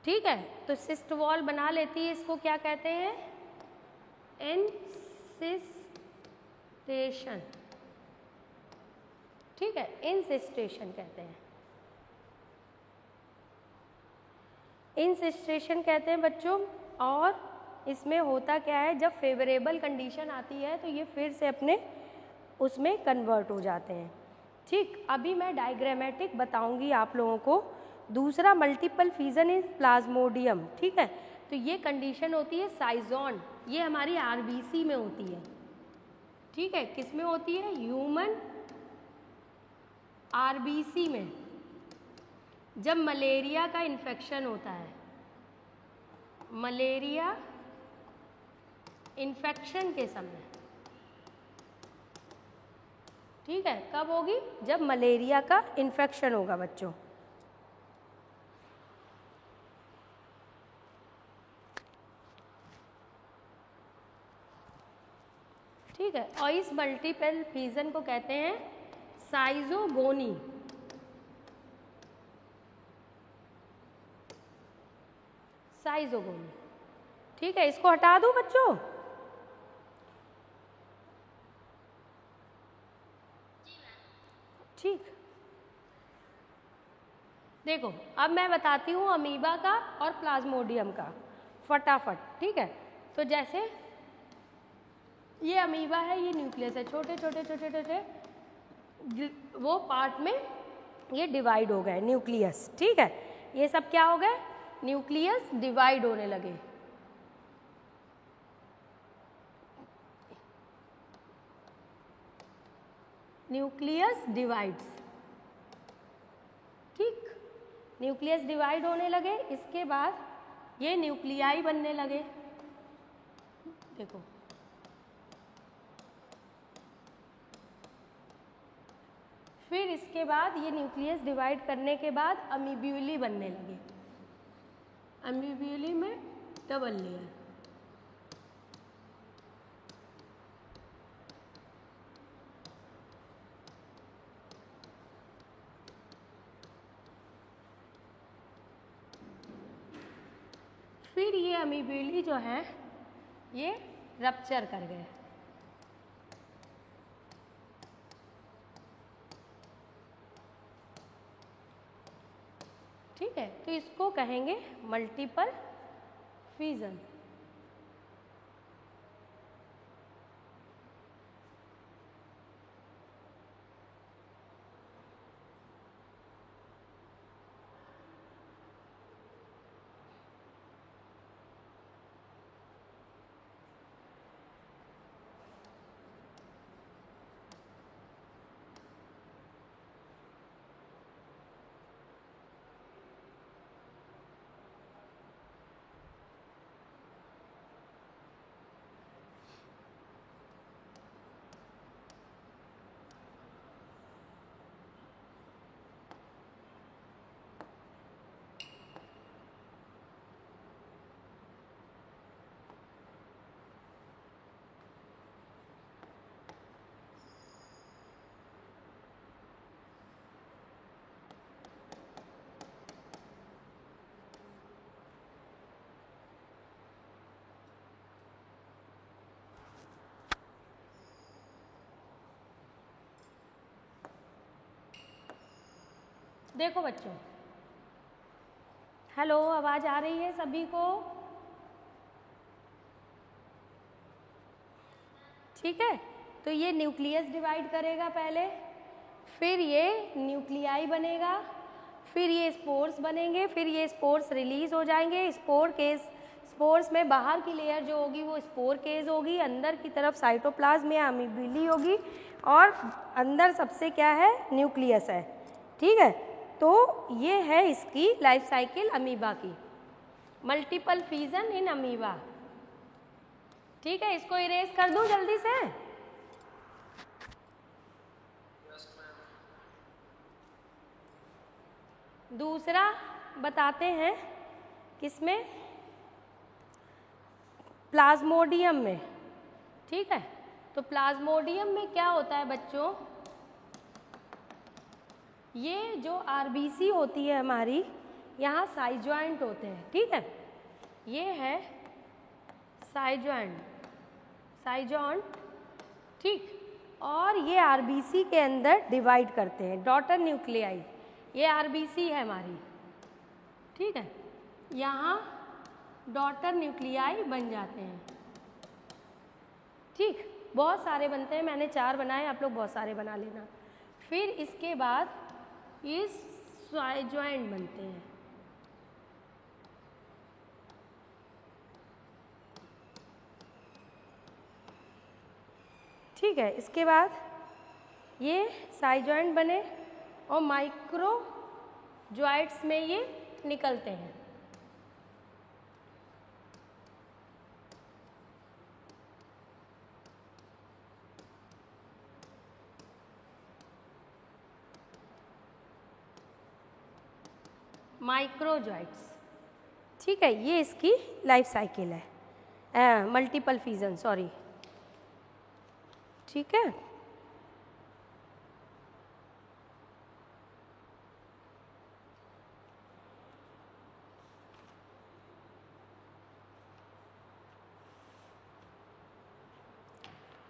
ठीक है, तो सिस्ट वॉल बना लेती है, इसको क्या कहते हैं? इंसिस्टेशन। ठीक है, इंसिस्टेशन कहते हैं, इंसिस्टेशन कहते हैं बच्चों। और इसमें होता क्या है, जब फेवरेबल कंडीशन आती है तो ये फिर से अपने उसमें कन्वर्ट हो जाते हैं। ठीक, अभी मैं डायग्रामेटिक बताऊंगी आप लोगों को। दूसरा मल्टीपल फ्यूजन इज प्लाज्मोडियम। ठीक है, तो ये कंडीशन होती है साइजोन, ये हमारी आरबीसी में होती है। ठीक है, किस में होती है? ह्यूमन आरबीसी में, जब मलेरिया का इन्फेक्शन होता है, मलेरिया इन्फेक्शन के समय। ठीक है, कब होगी? जब मलेरिया का इन्फेक्शन होगा बच्चों। ठीक है, और इस मल्टीपल फ्यूजन को कहते हैं साइजोगोनी। साइजोगोनी। ठीक है, इसको हटा दूं बच्चों? ठीक, देखो अब मैं बताती हूँ अमीबा का और प्लाज्मोडियम का फटाफट। ठीक है, तो जैसे ये अमीबा है, ये न्यूक्लियस है, छोटे छोटे छोटे छोटे वो पार्ट में ये डिवाइड हो गए, न्यूक्लियस। ठीक है, ये सब क्या हो गए? न्यूक्लियस डिवाइड होने लगे। Nucleus divides. ठीक, न्यूक्लियस डिवाइड होने लगे, इसके बाद ये न्यूक्लियाई बनने लगे। देखो फिर इसके बाद ये न्यूक्लियस डिवाइड करने के बाद अमीब्यूली बनने लगे। अमीब्यूली में डबल लेयर। फिर ये अमीब्यूली जो है ये रप्चर कर गए। ठीक है, तो इसको कहेंगे मल्टीपल फ्यूजन। देखो बच्चों, हेलो, आवाज आ रही है सभी को? ठीक है, तो ये न्यूक्लियस डिवाइड करेगा पहले, फिर ये न्यूक्लियाई बनेगा, फिर ये स्पोर्स बनेंगे, फिर ये स्पोर्स रिलीज हो जाएंगे। स्पोर्स में बाहर की लेयर जो होगी वो स्पोर केज होगी, अंदर की तरफ साइटोप्लाज्म या अमीबिली होगी, और अंदर सबसे क्या है? न्यूक्लियस है। ठीक है, तो ये है इसकी लाइफ साइकिल अमीबा की, मल्टीपल फ्यूजन इन अमीबा। ठीक है, इसको इरेज कर दूं जल्दी से? दूसरा बताते हैं किसमें? प्लाज्मोडियम में। ठीक है, तो प्लाज्मोडियम में क्या होता है बच्चों? ये जो आरबीसी होती है हमारी, यहाँ साइड जॉइंट होते हैं, ठीक है। ये है साइड जॉइंट, ठीक। और ये आरबीसी के अंदर डिवाइड करते हैं, डॉटर न्यूक्लियाई। ये आरबीसी है हमारी, ठीक है। यहाँ डॉटर न्यूक्लियाई बन जाते हैं, ठीक। बहुत सारे बनते हैं, मैंने 4 बनाए, आप लोग बहुत सारे बना लेना। फिर इसके बाद ये साइड जॉइंट बनते हैं, ठीक है। इसके बाद ये साइड जॉइंट बने और माइक्रो जॉइंट्स में ये निकलते हैं। माइक्रो जॉइंट्स, ठीक है। ये इसकी लाइफ साइकिल है, मल्टीपल फिजन, सॉरी, ठीक है।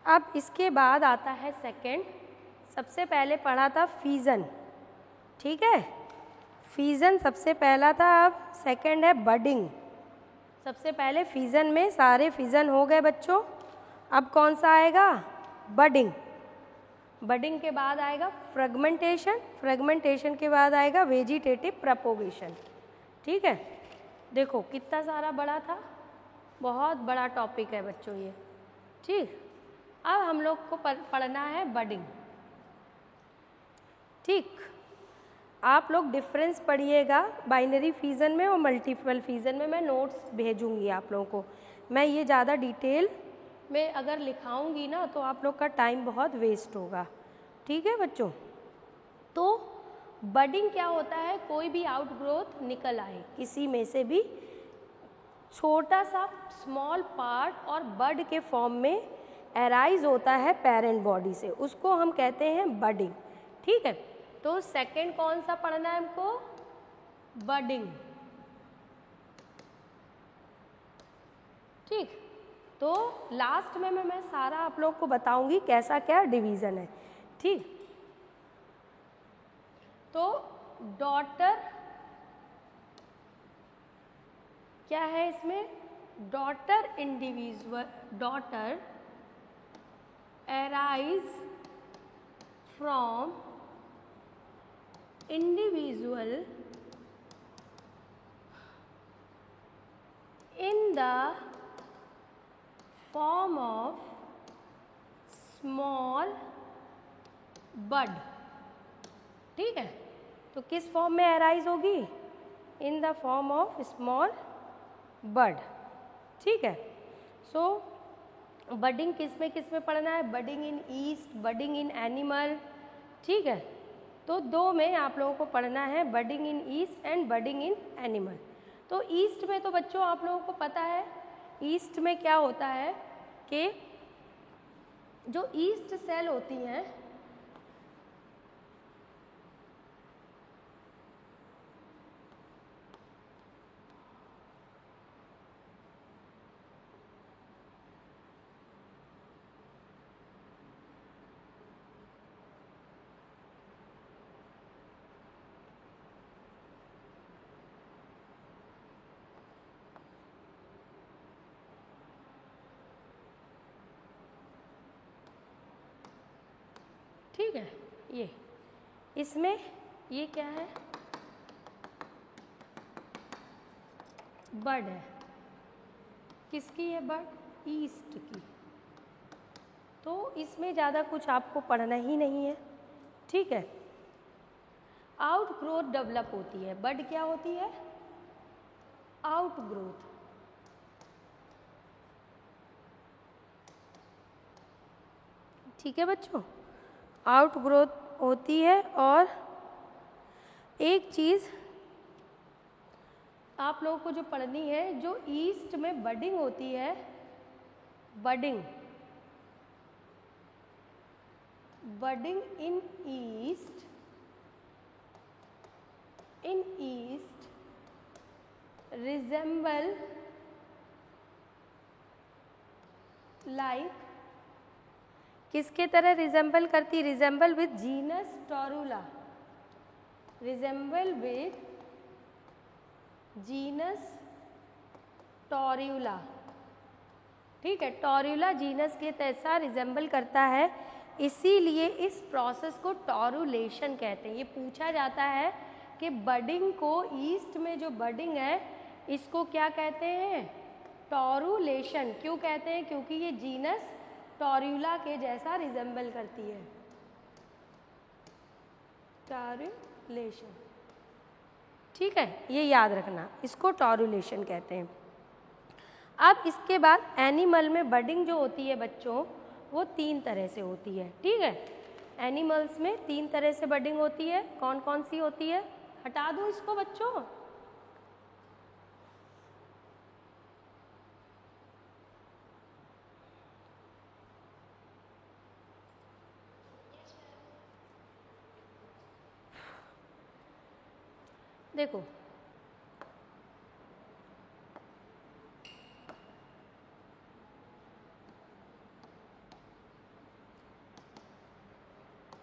अब इसके बाद आता है सेकंड। सबसे पहले पढ़ा था फीजन, ठीक है। फीजन सबसे पहला था, अब सेकंड है बडिंग। सबसे पहले फीजन में सारे फीजन हो गए बच्चों, अब कौन सा आएगा? बडिंग। बडिंग के बाद आएगा फ्रेगमेंटेशन, फ्रेगमेंटेशन के बाद आएगा वेजिटेटिव प्रोपोगेशन, ठीक है। देखो कितना सारा बड़ा था, बहुत बड़ा टॉपिक है बच्चों ये, ठीक। अब हम लोग को पढ़ना है बडिंग, ठीक। आप लोग डिफरेंस पढ़िएगा बाइनरी फिजन में और मल्टीपल फिजन में। मैं नोट्स भेजूंगी आप लोगों को। मैं ये ज़्यादा डिटेल में अगर लिखाऊंगी ना तो आप लोग का टाइम बहुत वेस्ट होगा, ठीक है बच्चों। तो बडिंग क्या होता है? कोई भी आउटग्रोथ निकल आए, किसी में से भी छोटा सा स्मॉल पार्ट और बड के फॉर्म में एराइज होता है पेरेंट बॉडी से, उसको हम कहते हैं बडिंग, ठीक है। तो सेकंड कौन सा पढ़ना है हमको? बडिंग, ठीक। तो लास्ट में मैं सारा आप लोग को बताऊंगी कैसा क्या डिवीजन है, ठीक। तो डॉटर क्या है इसमें? Daughter individual, daughter arise from individual in the form of small bud, ठीक है। तो किस फॉर्म में arise होगी? in the form of small bud, ठीक है। सो बडिंग किस में पढ़ना है? Budding in east, budding in animal, ठीक है। तो 2 में आप लोगों को पढ़ना है, budding in east and budding in animal. तो ईस्ट में तो बच्चों आप लोगों को पता है, ईस्ट में क्या होता है कि जो ईस्ट सेल होती हैं, ठीक है। ये इसमें ये क्या है? बड है। किसकी है बड? ईस्ट की। तो इसमें ज़्यादा कुछ आपको पढ़ना ही नहीं है, ठीक है। आउट ग्रोथ डेवलप होती है। बड क्या होती है? आउट ग्रोथ, ठीक है बच्चों, आउट ग्रोथ होती है। और एक चीज़ आप लोगों को जो पढ़नी है, जो ईस्ट में बडिंग होती है, budding in yeast resemble like, किसके तरह रिजेंबल करती, resemble with genus Torula, resemble with genus Torula, ठीक है, टोरुला जीनस के जैसा रिजेंबल करता है, इसीलिए इस प्रोसेस को टोरुलेशन कहते हैं। ये पूछा जाता है कि बडिंग को, ईस्ट में जो बडिंग है इसको क्या कहते हैं, टोरुलेशन। क्यों कहते हैं, क्योंकि ये जीनस टोरुला के जैसा रिजेंबल करती है, टोरुलेशन, ठीक है, ये याद रखना, इसको टोरुलेशन कहते हैं। अब इसके बाद एनिमल में बडिंग जो होती है बच्चों, वो 3 तरह से होती है, ठीक है, एनिमल्स में 3 तरह से बडिंग होती है। कौन कौन सी होती है, हटा दूँ इसको बच्चों, देखो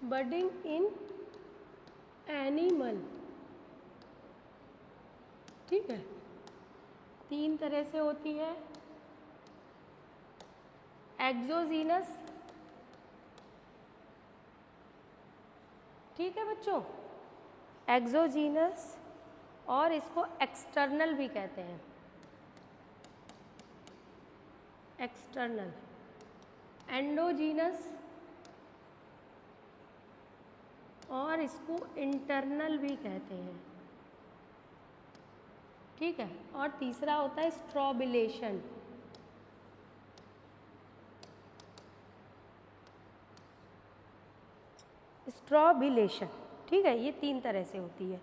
बडिंग इन एनिमल, ठीक है, 3 तरह से होती है। एक्सोजीनस, ठीक है बच्चों, एक्सोजीनस, और इसको एक्सटर्नल भी कहते हैं, एक्सटर्नल, एंडोजीनस, और इसको इंटरनल भी कहते हैं, ठीक है, और तीसरा होता है स्ट्रॉबिलेशन, स्ट्रॉबिलेशन, ठीक है, ये 3 तरह से होती है।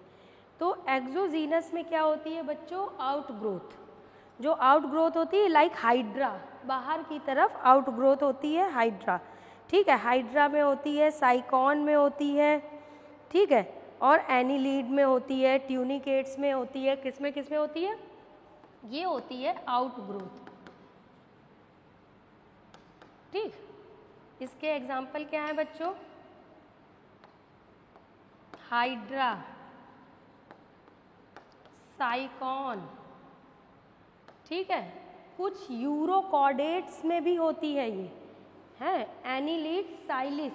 तो एक्सोजीनस में क्या होती है बच्चों, आउटग्रोथ, जो आउटग्रोथ होती है लाइक हाइड्रा, बाहर की तरफ आउटग्रोथ होती है हाइड्रा, ठीक है, हाइड्रा में होती है, साइकॉन में होती है, ठीक है, और एनिलीड में होती है, ट्यूनिकेट्स में होती है, किसमें किसमें होती है, ये होती है आउटग्रोथ, ठीक। इसके एग्जाम्पल क्या है बच्चों, हाइड्रा, साइकॉन, ठीक है, कुछ यूरोकॉर्डेट्स में भी होती है ये, है एनिलीड, साइलिस,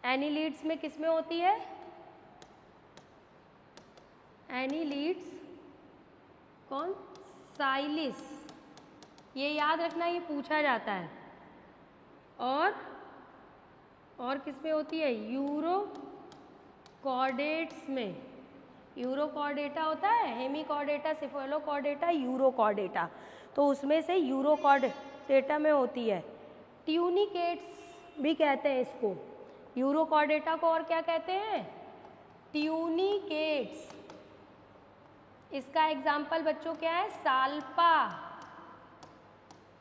एनिलीड्स में किस में होती है, एनिलीड्स, कौन, साइलिस, ये याद रखना, ये पूछा जाता है। और किस में होती है, यूरोकॉर्डेट्स में, यूरोकॉर्डेटा होता है, हेमिकॉर्डेटा, सिफेलोकॉर्डेटा, यूरोकॉर्डेटा, तो उसमें से यूरोकॉर्डेटा में होती है। ट्यूनिकेट्स भी कहते हैं इसको, यूरोकॉर्डेटा को और क्या कहते हैं, ट्यूनिकेट्स। इसका एग्जाम्पल बच्चों क्या है, साल्पा,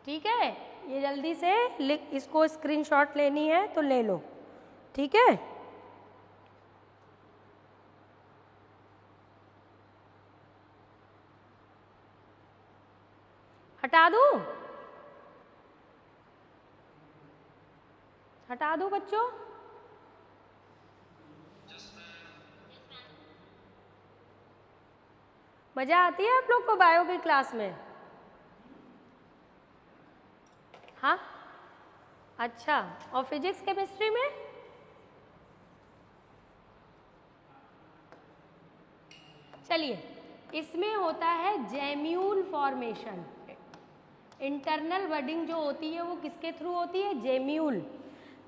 ठीक है, ये जल्दी से लिख, इसको स्क्रीनशॉट लेनी है तो ले लो, ठीक है। हटा दूं, हटा दूं बच्चों, मजा आती है आप लोग को बायो की क्लास में, हाँ, अच्छा, और फिजिक्स केमिस्ट्री में, चलिए, इसमें होता है जेम्यूल फॉर्मेशन, इंटरनल बडिंग जो होती है वो किसके थ्रू होती है, जेम्यूल,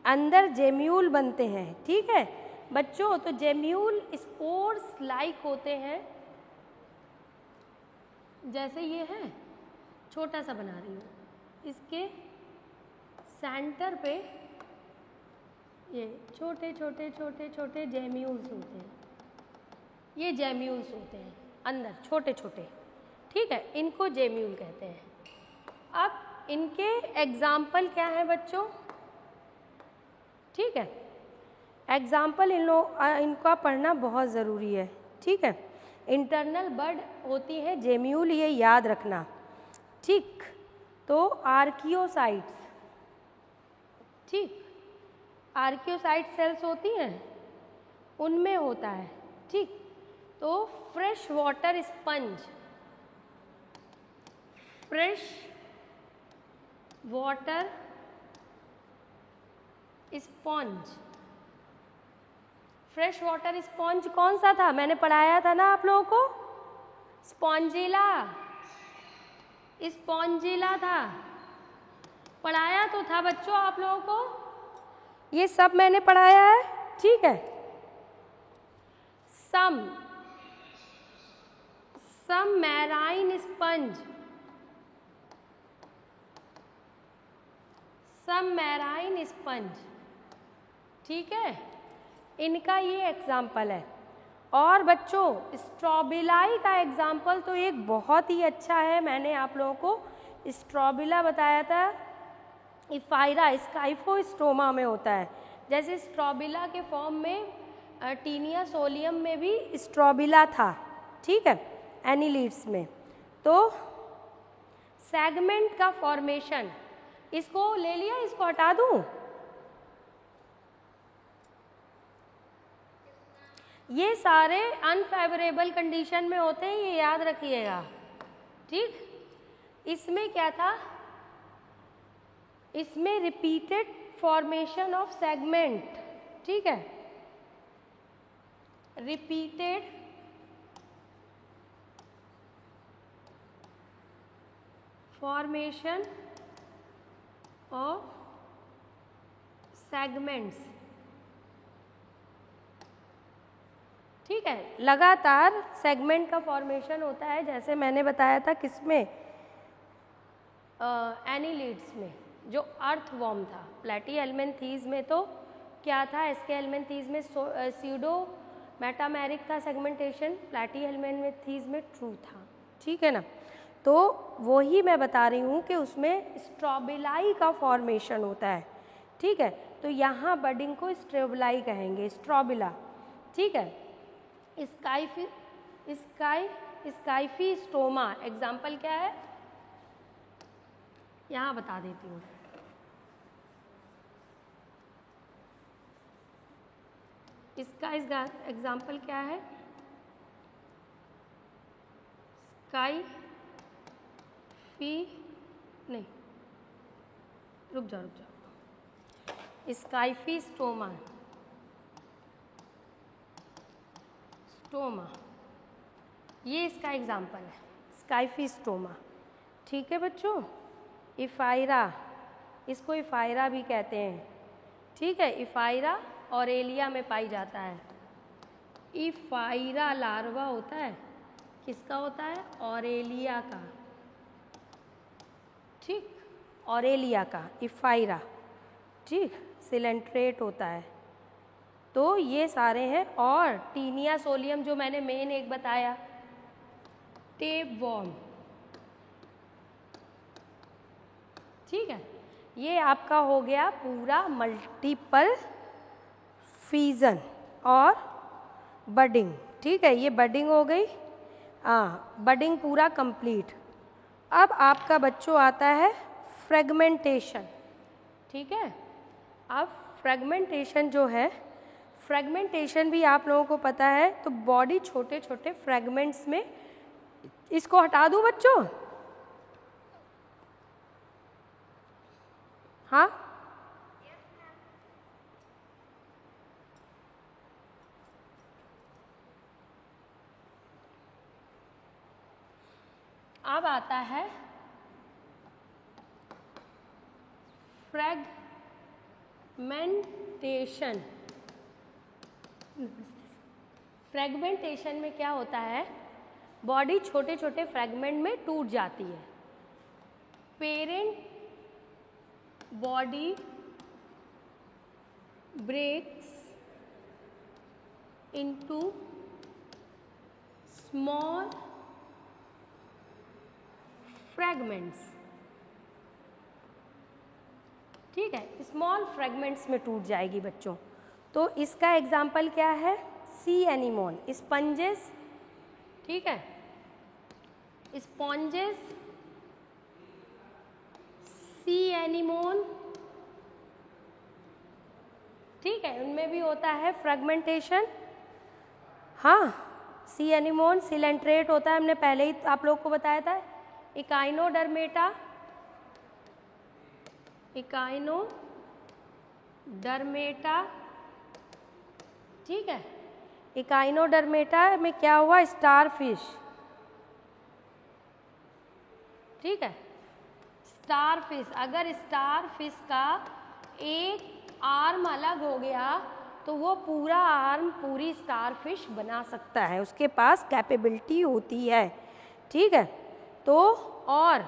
अंदर जेम्यूल बनते हैं, ठीक है बच्चों। तो जेम्यूल स्पोर्स लाइक होते हैं, जैसे ये है, छोटा सा बना रही हूँ, इसके सेंटर पे ये छोटे छोटे छोटे छोटे जेम्यूल्स होते हैं, ये जेम्यूल्स होते हैं अंदर छोटे छोटे, ठीक है, इनको जेम्यूल कहते हैं। अब इनके एग्जाम्पल क्या है बच्चों, ठीक है, एग्जाम्पल इनका पढ़ना बहुत ज़रूरी है, ठीक है। इंटरनल बड होती है जेम्यूल, ये याद रखना, ठीक। तो आर्कियोसाइट्स, ठीक, आर्कियोसाइट सेल्स होती हैं, उनमें होता है, ठीक। तो fresh water sponge, fresh water sponge, fresh water sponge कौन सा था, मैंने पढ़ाया था ना आप लोगों को, स्पॉन्जिला, स्पॉन्जिला था, पढ़ाया तो था बच्चों आप लोगों को, ये सब मैंने पढ़ाया है, ठीक है। सम मैराइन स्पंज, सम मैराइन स्पंज, ठीक है, इनका ये एग्जाम्पल है। और बच्चों स्ट्रॉबिलाई का एग्जाम्पल तो एक बहुत ही अच्छा है, मैंने आप लोगों को स्ट्रॉबिला बताया था, इफाइरा स्काइफोस्टोमा में होता है। जैसे स्ट्रॉबिला के फॉर्म में टीनिया सोलियम में भी स्ट्रॉबिला था, ठीक है, एनिलीड्स में। तो सेगमेंट का फॉर्मेशन, इसको ले लिया, इसको हटा दूं, ये सारे अनफेवरेबल कंडीशन में होते हैं, ये याद रखिएगा, ठीक। इसमें क्या था, इसमें रिपीटेड फॉर्मेशन ऑफ सेगमेंट, ठीक है, रिपीटेड फॉर्मेशन ऑफ सेगमेंट्स, ठीक है, लगातार सेगमेंट का फॉर्मेशन होता है, जैसे मैंने बताया था किसमें, एनिलीड्स में, जो अर्थवॉर्म था। प्लैटीहेल्मिन्थीज में तो क्या था, एस्केहेल्मिन्थीज में स्यूडो मेटामेरिक था सेगमेंटेशन, प्लैटीहेल्मिन्थीज में ट्रू था, ठीक है ना। तो वही मैं बता रही हूँ कि उसमें स्ट्रॉबिलाई का फॉर्मेशन होता है, ठीक है। तो यहाँ बडिंग को स्ट्रॉबिलाई कहेंगे, स्ट्रॉबिला, ठीक है। स्काइफी स्टोमा एग्जाम्पल क्या है, यहाँ बता देती हूँ। इसका एग्जाम्पल क्या है, रुक जाओ, स्काइफी स्टोमा, ये इसका एग्जाम्पल है, स्काइफी स्टोमा, ठीक है बच्चों। इफाइरा, इसको इफाइरा भी कहते हैं, ठीक है, इफाइरा ऑरेलिया में पाई जाता है। इफाइरा लार्वा होता है, किसका होता है, ऑरेलिया का, ठीक, ऑरेलिया का इफाइरा, ठीक, सिलेंट्रेट होता है। तो ये सारे हैं। और टीनिया सोलियम जो मैंने मेन एक बताया, टेप वॉर्म, ठीक है, ये आपका हो गया पूरा मल्टीपल फीजन और बडिंग, ठीक है, ये बडिंग हो गई, बडिंग पूरा कंप्लीट। अब आपका बच्चों आता है फ्रेगमेंटेशन, ठीक है। अब फ्रेगमेंटेशन जो है, फ्रेगमेंटेशन भी आप लोगों को पता है, तो बॉडी छोटे छोटे फ्रेगमेंट्स में, इसको हटा दूं बच्चों, हाँ, अब आता है फ्रेगमेंटेशन। फ्रेगमेंटेशन में क्या होता है, बॉडी छोटे छोटे फ्रेगमेंट में टूट जाती है। Parent body breaks into small fragments, ठीक है, स्मॉल फ्रेगमेंट्स में टूट जाएगी बच्चों। तो इसका एग्जाम्पल क्या है, सी एनीमोन, स्पंजेस ठीक है। स्पॉन्जेस, सी एनिमोन, ठीक है, उनमें भी होता है फ्रेगमेंटेशन। हाँ, सी एनिमोन सिलेंट्रेट होता है, हमने पहले ही आप लोग को बताया था। इकाइनोडर्मेटा, इकाइनोडर्मेटा, ठीक है। इकाइनोडर्मेटा में क्या हुआ, स्टारफिश, ठीक है। स्टारफिश, अगर स्टारफिश का एक आर्म अलग हो गया तो वो पूरा आर्म पूरी स्टारफिश बना सकता है, उसके पास कैपेबिलिटी होती है, ठीक है। तो और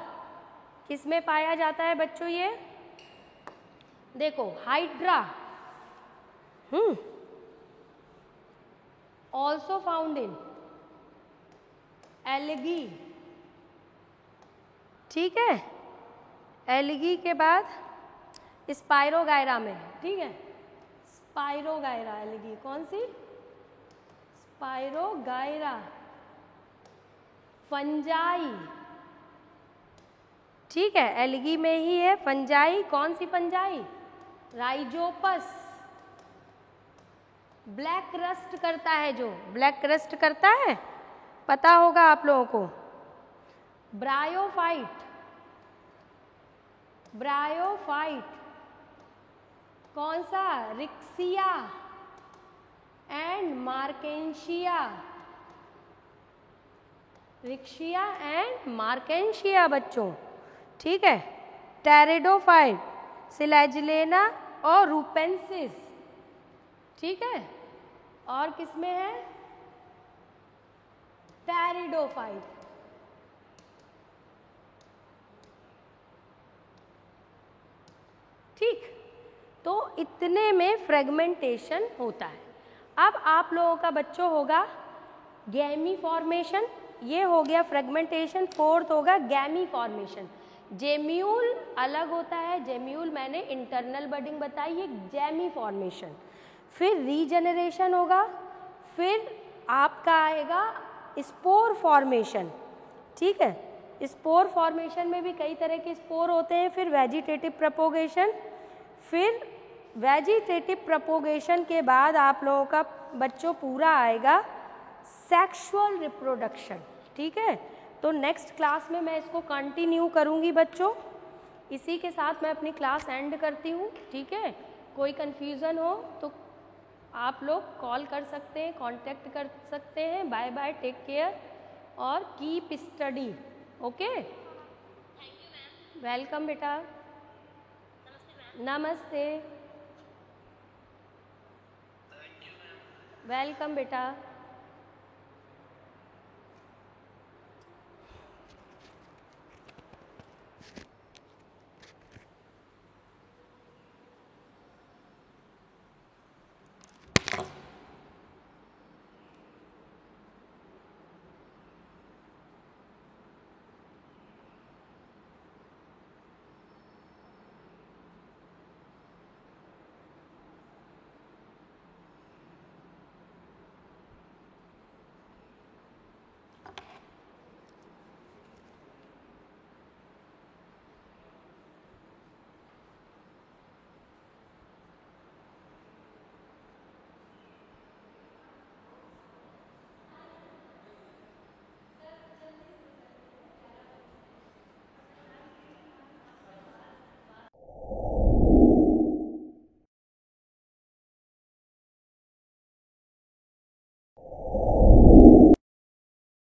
किस में पाया जाता है बच्चों, ये देखो, hydra, also found in algae, ठीक है। एल्गी के बाद स्पाइरोगायरा में, ठीक है। स्पाइरोगायरा एल्गी, कौन सी, स्पाइरोगायरा, फंजाई, ठीक है, एल्गी में ही है फंजाई। कौन सी फंजाई, राइजोपस, ब्लैक रस्ट करता है, जो ब्लैक रस्ट करता है, पता होगा आप लोगों को। ब्रायोफाइट, ब्रायोफाइट, कौन सा, Riccia and Marchantia, रिक्शिया and Marchantia बच्चों, ठीक है। टेरिडोफाइट, सिलेजिलेना और रूपेंसिस, ठीक है। और किसमें है, टेरिडोफाइट, ठीक। तो इतने में फ्रेगमेंटेशन होता है। अब आप लोगों का बच्चों होगा गैमी फॉर्मेशन, ये हो गया फ्रेगमेंटेशन। फोर्थ होगा गैमी फॉर्मेशन। जेम्यूल अलग होता है, जेम्यूल मैंने इंटरनल बडिंग बताई, ये गैमी फॉर्मेशन। फिर रीजेनरेशन होगा, फिर आपका आएगा स्पोर फॉर्मेशन, ठीक है। स्पोर फॉर्मेशन में भी कई तरह के स्पोर होते हैं। फिर वेजिटेटिव प्रपोगेशन, फिर वेजिटेटिव प्रपोगेशन के बाद आप लोगों का बच्चों पूरा आएगा सेक्सुअल रिप्रोडक्शन, ठीक है। तो नेक्स्ट क्लास में मैं इसको कंटिन्यू करूँगी बच्चों। इसी के साथ मैं अपनी क्लास एंड करती हूँ, ठीक है। कोई कन्फ्यूज़न हो तो आप लोग कॉल कर सकते हैं, कांटेक्ट कर सकते हैं। बाय बाय, टेक केयर और कीप स्टडी, ओके। वेलकम बेटा, नमस्ते, वेलकम बेटा।